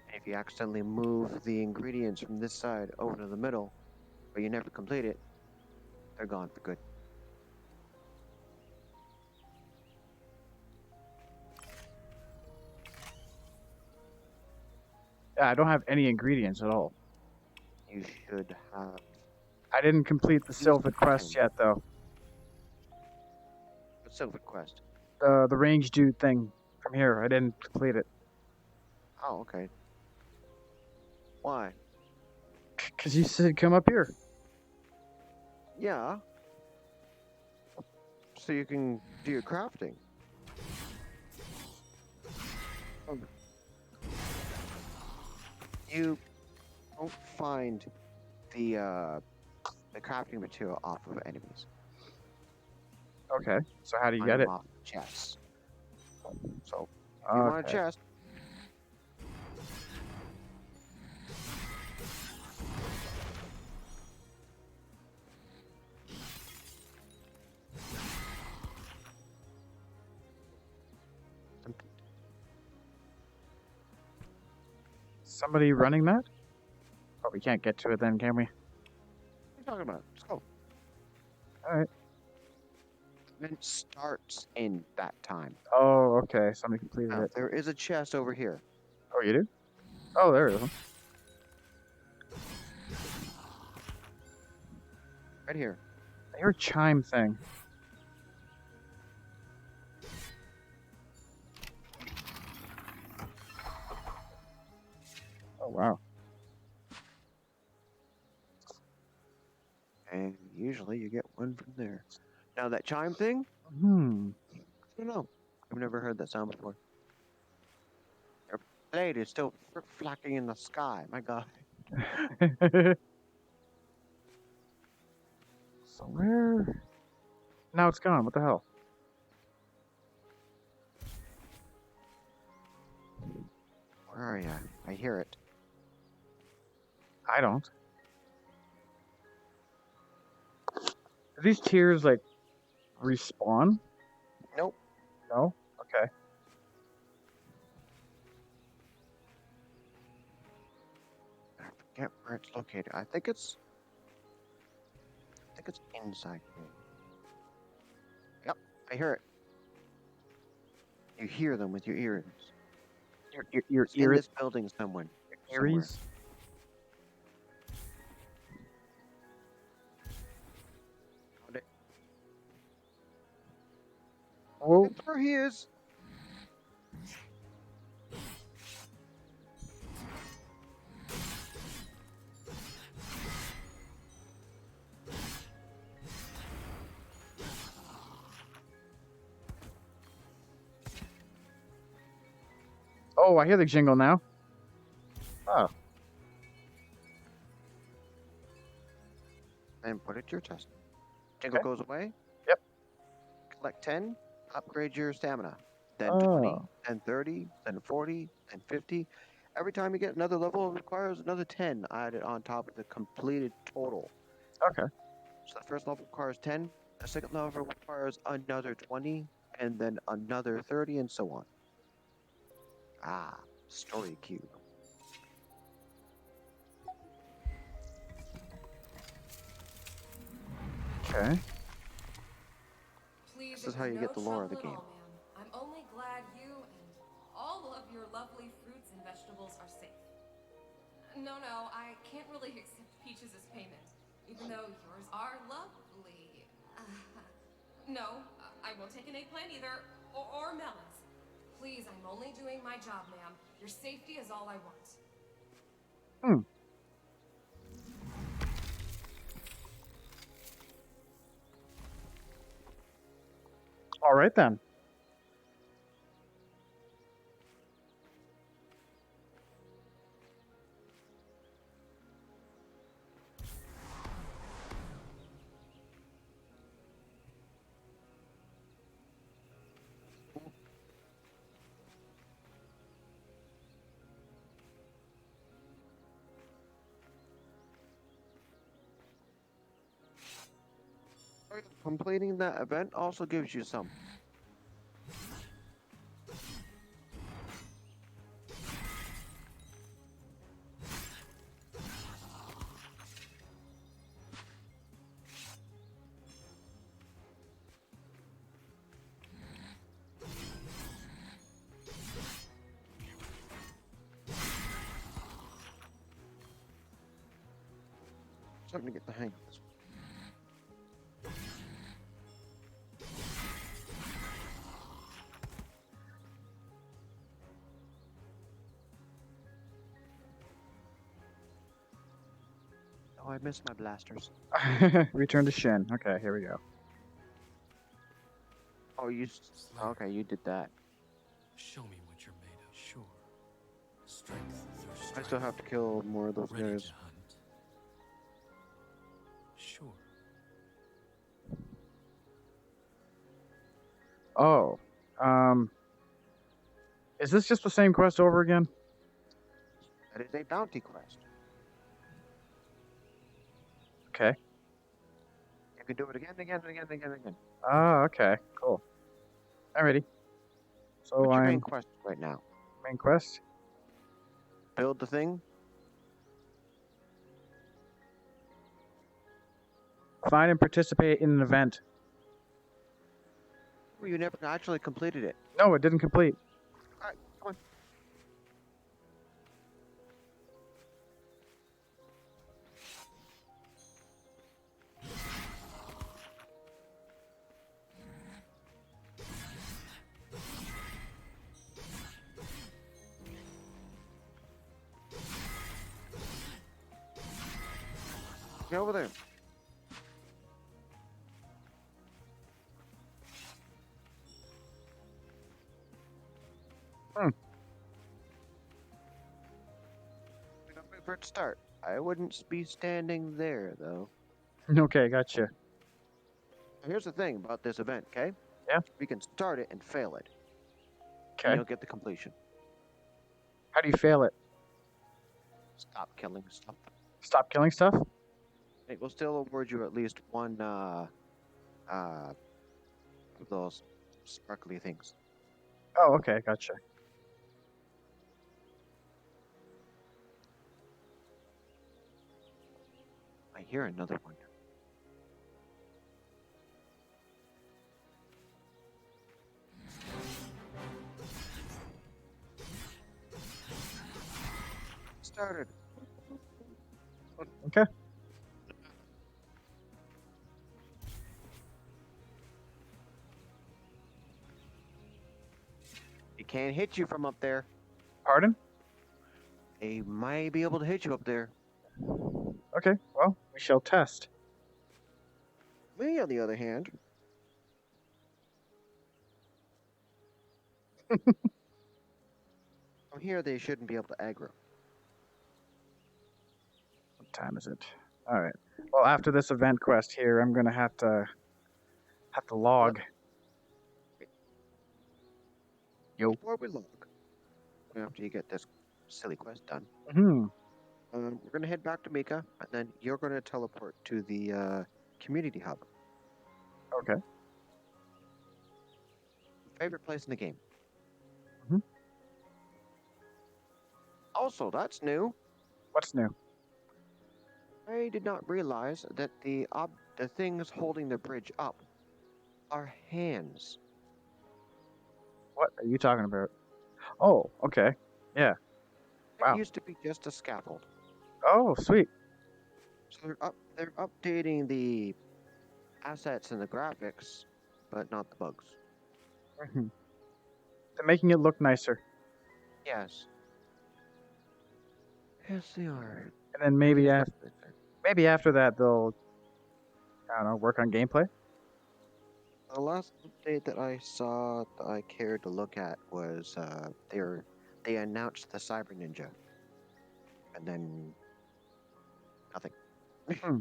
and if you accidentally move the ingredients from this side over to the middle, but you never complete it, they're gone for good. Yeah, I don't have any ingredients at all. You should have. I didn't complete the Sylphic quest yet, though. What Silver Quest? The range dude thing from here. I didn't complete it. Oh, okay. Why? Because you said come up here. Yeah. So you can do your crafting. You don't find the crafting material off of enemies. Okay, so how do you Find get them it? off chests. So if you want a Okay. chest, Somebody running that? Oh, we can't get to it then, can we? what are you talking about? Let's go. Alright. It starts in that time. Oh, okay. Somebody completed Now, it. there is a chest over here. Oh, you did? Oh, there it is. Right here. I hear a chime thing. Oh, wow. And usually you get one from there. Now that chime thing, Hmm. I don't know. I've never heard that sound before. Your blade is still flacking in the sky. My God. So where? Now it's gone. What the hell? Where are you? I hear it. I don't. Do these tiers like respawn? Nope. No? Okay. I forget where it's located. I think it's inside here. Yep, I hear it. You hear them with your ears. Your It's in this building somewhere. Eries? Found it. Oh, There he is. oh, I hear the jingle now. Oh, And put it to your chest. Jingle Okay. goes away. Yep. Collect 10. Upgrade your stamina. Then 20. Oh. Then 30. Then 40. Then 50. Every time you get another level, it requires another 10 added on top of the completed total. Okay. So the first level requires 10. The second level requires another 20. And then another 30, and so on. Ah, story cube. Okay. Please, This is it how was you no get the lore of the trouble at game. all, ma'am. I'm only glad you and all of your lovely fruits and vegetables are safe. No, I can't really accept peaches as payment, even though yours are lovely. No, I won't take an eggplant either, or melons. Please, I'm only doing my job, ma'am. Your safety is all I want. Hmm. All right then. Completing that event also gives you some. Starting to get the hang of this. Oh, I missed my blasters. Return to Shin. Okay, here we go. Oh, okay, you did that. Show me what you're made of. Sure. Strength through I strife. still have to kill more of those Ready guys. to hunt. Sure. Oh. Is this just the same quest over again? That is a bounty quest. Okay. You can do it again, again, and again, and again, and again. Ah, okay. Cool. Alrighty. So What's your I'm main quest right now? main quest. Build the thing. Find and participate in an event. Oh, you never actually completed it. No, it didn't complete. Alright, come on. Get over there. Hmm. We're gonna wait for it to start. I wouldn't be standing there, though. Okay, gotcha. Here's the thing about this event, okay? Yeah. We can start it and fail it. And Okay. you'll get the completion. How do you fail it? Stop killing stuff. Stop killing stuff? It will still award you at least one of those sparkly things. Oh, okay, gotcha. I hear another one. Started. Okay. It can't hit you from up there. Pardon? They might be able to hit you up there. Okay, well, we shall test. Me, on the other hand, from here they shouldn't be able to aggro. What time is it? Alright. Well, after this event quest here, I'm gonna have to log. Yo. Before we log, after you get this silly quest done, Hmm. we're gonna head back to Mika, and then you're gonna teleport to the community hub. Okay. Favorite place in the game. Mhm. Also, that's new. What's new? I did not realize that the things holding the bridge up are hands. What are you talking about? Oh, okay. Yeah. It Wow. used to be just a scaffold. Oh, sweet. So they're updating the assets and the graphics, but not the bugs. Mhm. They're making it look nicer. Yes. Yes, they are. And then maybe after that they'll, I don't know, work on gameplay. The last update that I saw that I cared to look at was they announced the Cyber Ninja, and then nothing. Hmm.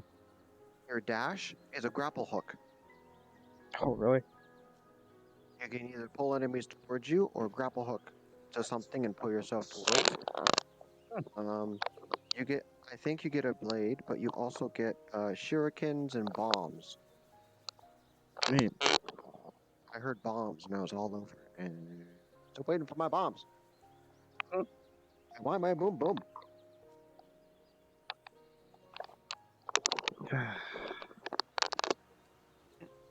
Your dash is a grapple hook. Oh, really? You can either pull enemies towards you or grapple hook to something and pull yourself towards. I think you get a blade, but you also get shurikens and bombs. Neat. I heard bombs and I was all over it, and still waiting for my bombs. Why my boom boom?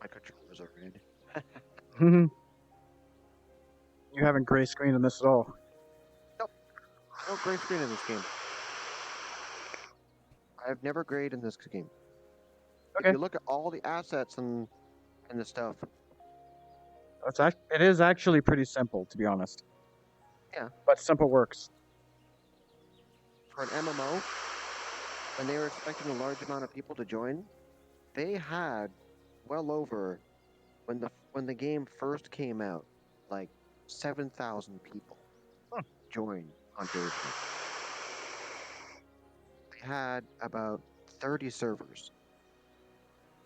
My controllers are red. You haven't gray screened in this at all. No gray screen in this game. I've never grayed in this game. Okay. If you look at all the assets and the stuff, It is actually pretty simple, to be honest. Yeah. But simple works. for an MMO, when they were expecting a large amount of people to join, they had well over when the game first came out, like 7,000 people join on day one. They had about 30 servers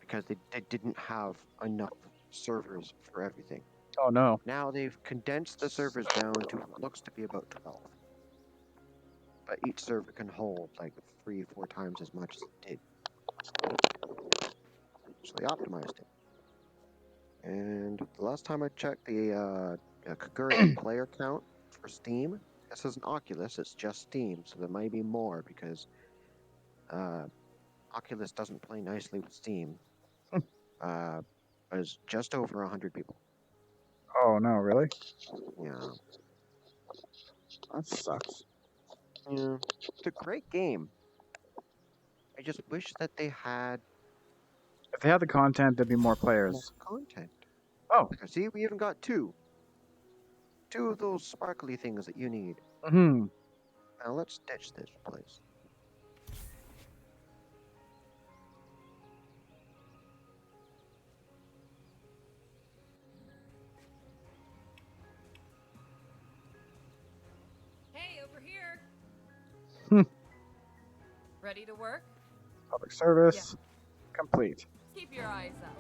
because they didn't have enough servers for everything. Oh no. Now they've condensed the servers down to what looks to be about 12. But each server can hold like 3-4 times as much as it did. So they optimized it. And the last time I checked the concurrent player count for Steam, this isn't Oculus, it's just Steam, so there might be more because Oculus doesn't play nicely with Steam. Is just over 100 people. Oh no, really? Yeah. That sucks. Yeah. It's a great game. I just wish that they had If they had the content, there'd be more more players. content. Oh. See, we even got two. Two of those sparkly things that you need. Hmm. Now let's ditch this place. Hey, over here. Hmm. Ready to work? Public service complete. Keep your eyes up.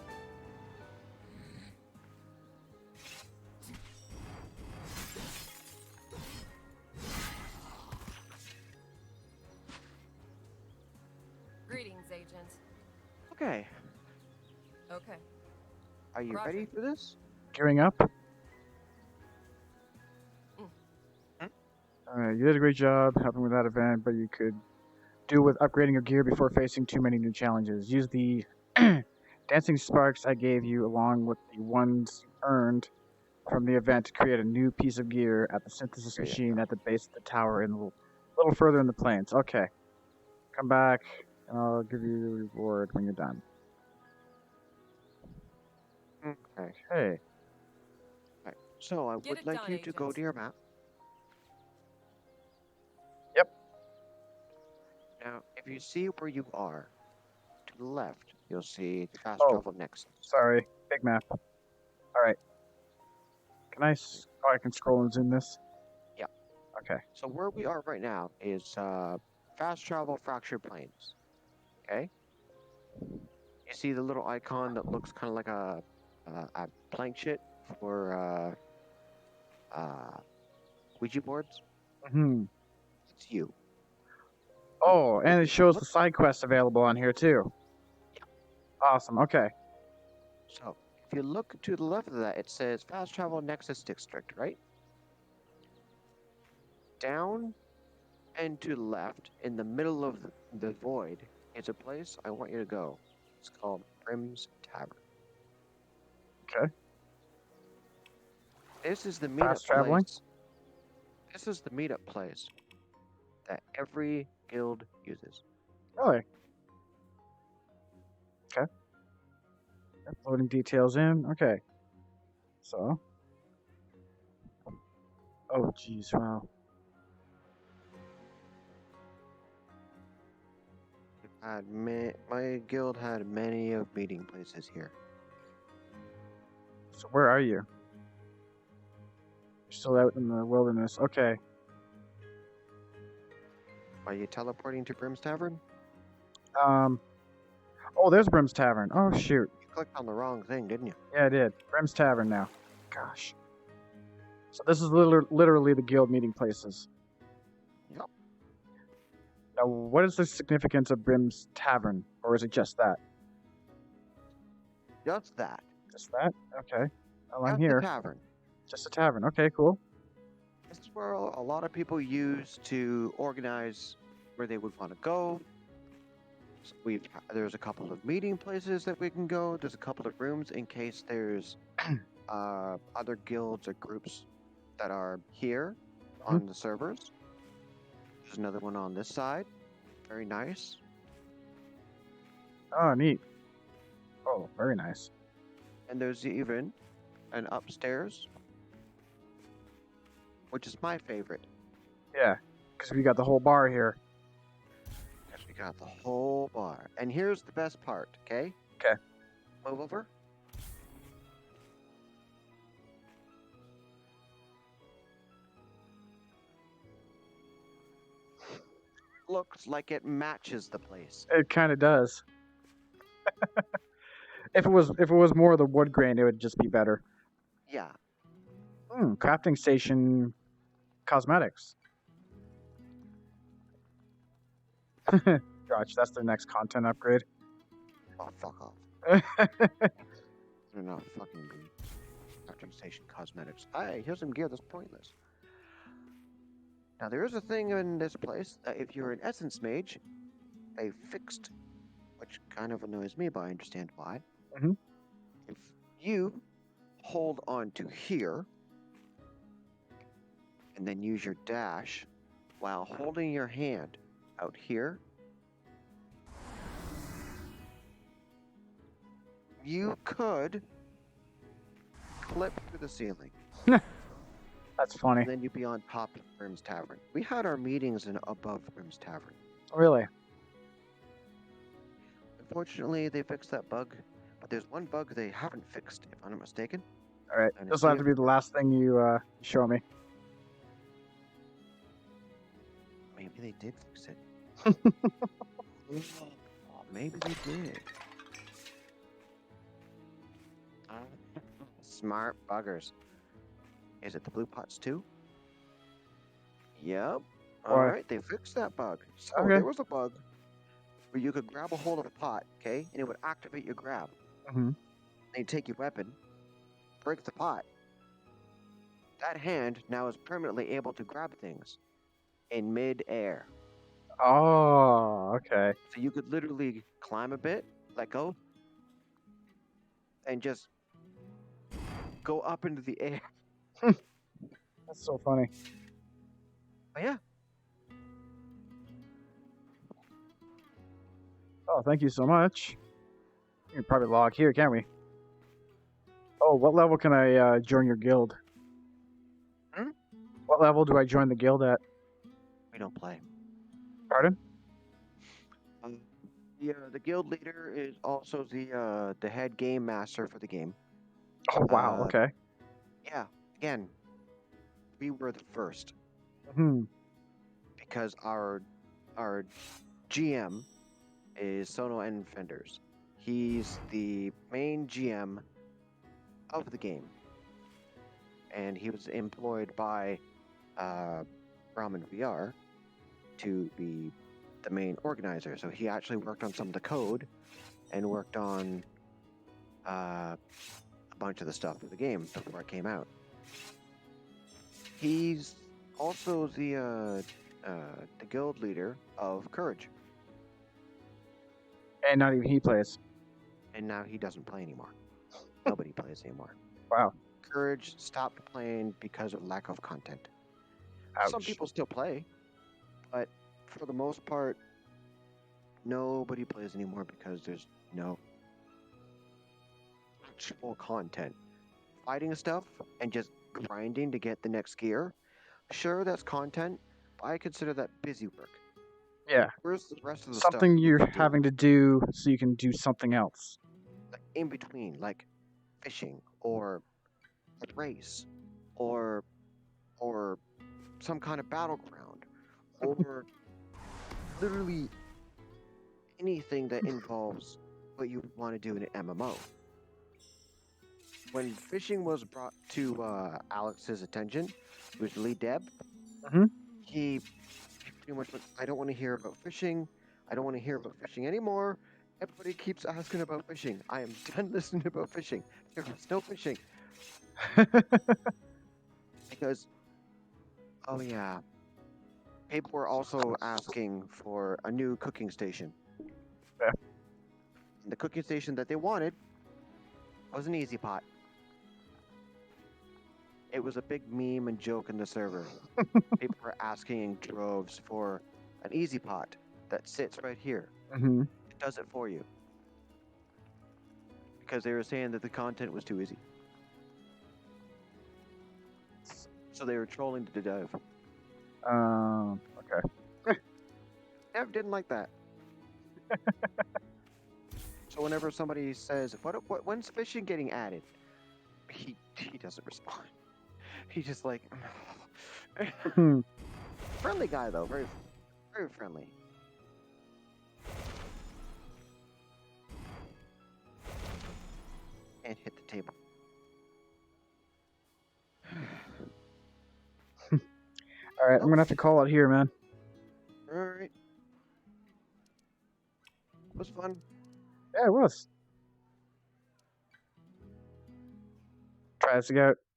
Okay. Okay. Are you Roger. ready for this? Gearing up. Alright, you did a great job helping with that event, but you could do with upgrading your gear before facing too many new challenges. Use the dancing sparks I gave you along with the ones you earned from the event to create a new piece of gear at the synthesis There you machine at the base of the tower in a little further in the plains. Okay. Come back and I'll give you the reward when you're done. Okay. Hey. Right. So I Get would it like done, you to go agent. to your map. Yep. Now, if you see where you are, to the left, you'll see the fast Oh. travel nexus. Sorry. Big map. Alright. Can I oh, I can scroll and zoom this? Yeah. Okay. So where we are right now is fast travel fractured plains. Okay. You see the little icon that looks kind of like a plank shit for Ouija boards? Hmm. It's you. Oh, and it shows Look- the side quests available on here too. Yeah. Awesome. Okay. So if you look to the left of that, it says fast travel nexus district, right? Down and to the left, in the middle of the void, is a place I want you to go. It's called Brim's Tavern. Okay. This is the meetup Fast traveling? place. This is the meetup place that every guild uses. Really? Okay. Uploading details in. Okay. So. Oh, jeez. Wow. My guild had many of meeting places here. So where are you? You're still out in the wilderness. Okay. Are you teleporting to Brim's Tavern? Oh, there's Brim's Tavern. Oh, shoot. You clicked on the wrong thing, didn't you? Yeah, I did. Brim's Tavern now. Gosh. So this is literally the guild meeting places. Yep. Now, what is the significance of Brim's Tavern? Or is it just that? Just that. Just that? Okay. Well, I'm Just here. the tavern. Just a tavern. Okay, cool. This is where a lot of people use to organize where they would want to go. So there's a couple of meeting places that we can go. There's a couple of rooms in case there's other guilds or groups that are here on the servers. There's another one on this side. Very nice. Oh, neat. Oh, very nice. And there's even an upstairs, which is my favorite. Yeah, because we got the whole bar here. Because we got the whole bar. And here's the best part, okay? Okay. Move over. Looks like it matches the place. It kind of does. If it was more of the wood grain, it would just be better. Yeah. Crafting station cosmetics. Gotcha, that's their next content upgrade. Oh, fuck off. They're not fucking good. Crafting station cosmetics. Hey, here's some gear that's pointless. Now, there is a thing in this place that if you're an essence mage, they fixed, which kind of annoys me, but I understand why. Mhm. If you hold on to here, and then use your dash while holding your hand out here, you could clip through the ceiling. That's funny. And then you'd be on top of Brim's Tavern. We had our meetings in above Brim's Tavern. Really? Unfortunately, they fixed that bug, but there's one bug they haven't fixed, if I'm not mistaken. All right, And this it's will have to here. be the last thing you show me. Maybe they did fix it. Maybe they did. Smart buggers. Is it the blue pots too? Yep. Why? Alright, they fixed that bug. So Okay. there was a bug. where you could grab a hold of a pot, okay, and it would activate your grab. Mm-hmm. Then you take your weapon, break the pot. That hand now is permanently able to grab things in mid-air. Oh, okay. So you could literally climb a bit, let go, and just go up into the air. That's so funny. But yeah, Oh, thank you so much. We can probably log here, can't we? Oh, what level can I join your guild? Hmm? What level do I join the guild at? we don't play. Pardon? The guild leader is also the head game master for the game. Oh, wow. Uh, Okay. Yeah, again, we were the first Hmm. because our GM is Sono and Fenders. He's the main GM of the game, and he was employed by Ramen VR to be the main organizer. So he actually worked on some of the code and worked on a bunch of the stuff for the game before it came out. He's also the guild leader of Courage, And not even he plays. and now he doesn't play anymore. Nobody plays anymore. Wow. Courage stopped playing because of lack of content. Ouch. Some people still play, but for the most part, nobody plays anymore because there's no actual content. Fighting stuff and just grinding to get the next gear, sure, that's content, but I consider that busy work. Yeah. Where's the rest of the Something stuff you're can do? having to do so you can do something else. Like in between, like fishing or a race or some kind of battleground or literally anything that involves what you want to do in an MMO. When fishing was brought to Alex's attention, who's the lead dev, Mhm. he pretty much went, I don't want to hear about fishing. I don't want to hear about fishing anymore. Everybody keeps asking about fishing. I am done listening about fishing. There's no fishing. Because, oh yeah, people were also asking for a new cooking station. Yeah. And the cooking station that they wanted was an easy pot. It was a big meme and joke in the server. People were asking in droves for an easy pot that sits right here. Mm-hmm. It does it for you. Because they were saying that the content was too easy. So they were trolling the dev. Okay. Dev didn't like that. So whenever somebody says, when's fishing getting added? He doesn't respond. He's just like, Hmm. friendly guy though, very, very friendly. And hit the table. All right, I'm gonna have to call it here, man. All right. It was fun. Yeah, it was.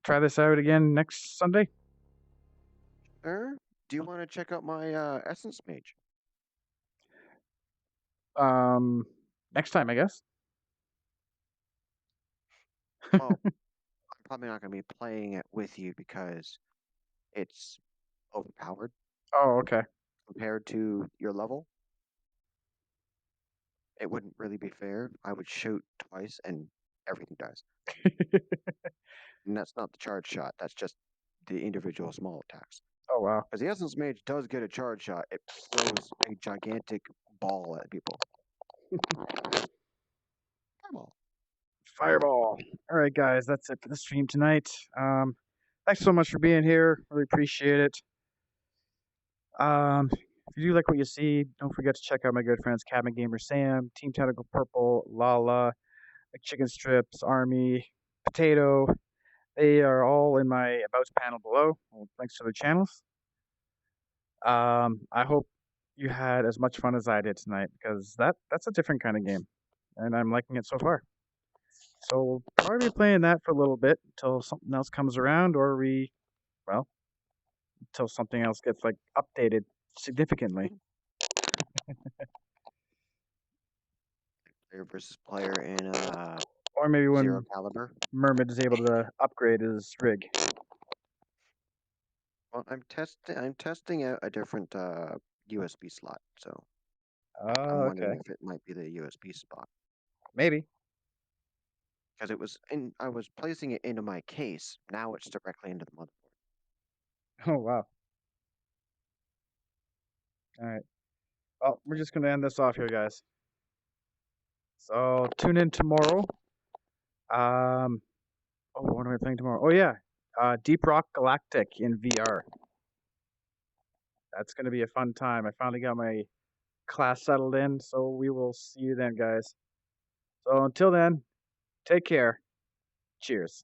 Try this out again next Sunday. Do you want to check out my Essence Mage? Next time, I guess. Well, I'm probably not going to be playing it with you because it's overpowered Oh, okay. compared to your level. It wouldn't really be fair. I would shoot twice and everything dies. And that's not the charge shot. That's just the individual small attacks. Oh, wow. Because the Essence Mage does get a charge shot. It throws a gigantic ball at people. Fireball. Fireball. All right, guys, that's it for the stream tonight. Thanks so much for being here. Really appreciate it. If you do like what you see, don't forget to check out my good friends Cabin Gamer Sam, Team Tentacle Purple, Lala, Chicken Strips, Army, Potato. They are all in my About panel below. Well, thanks to their channels. I hope you had as much fun as I did tonight, because that's a different kind of game, and I'm liking it so far. So we'll probably be playing that for a little bit until something else comes around, or well, until something else gets like updated significantly. Player versus player in Or maybe Zero when Caliber. Mermid is able to upgrade his rig. Well, I'm testing out a different USB slot, so I'm Oh, wondering okay. if it might be the USB spot. Maybe. Because I was placing it into my case. Now it's directly into the motherboard. Oh, wow. All right. Well, we're just going to end this off here, guys. So tune in tomorrow. What am I playing tomorrow? Oh, yeah. Deep Rock Galactic in VR. That's going to be a fun time. I finally got my class settled in, so we will see you then, guys. So until then, take care. Cheers.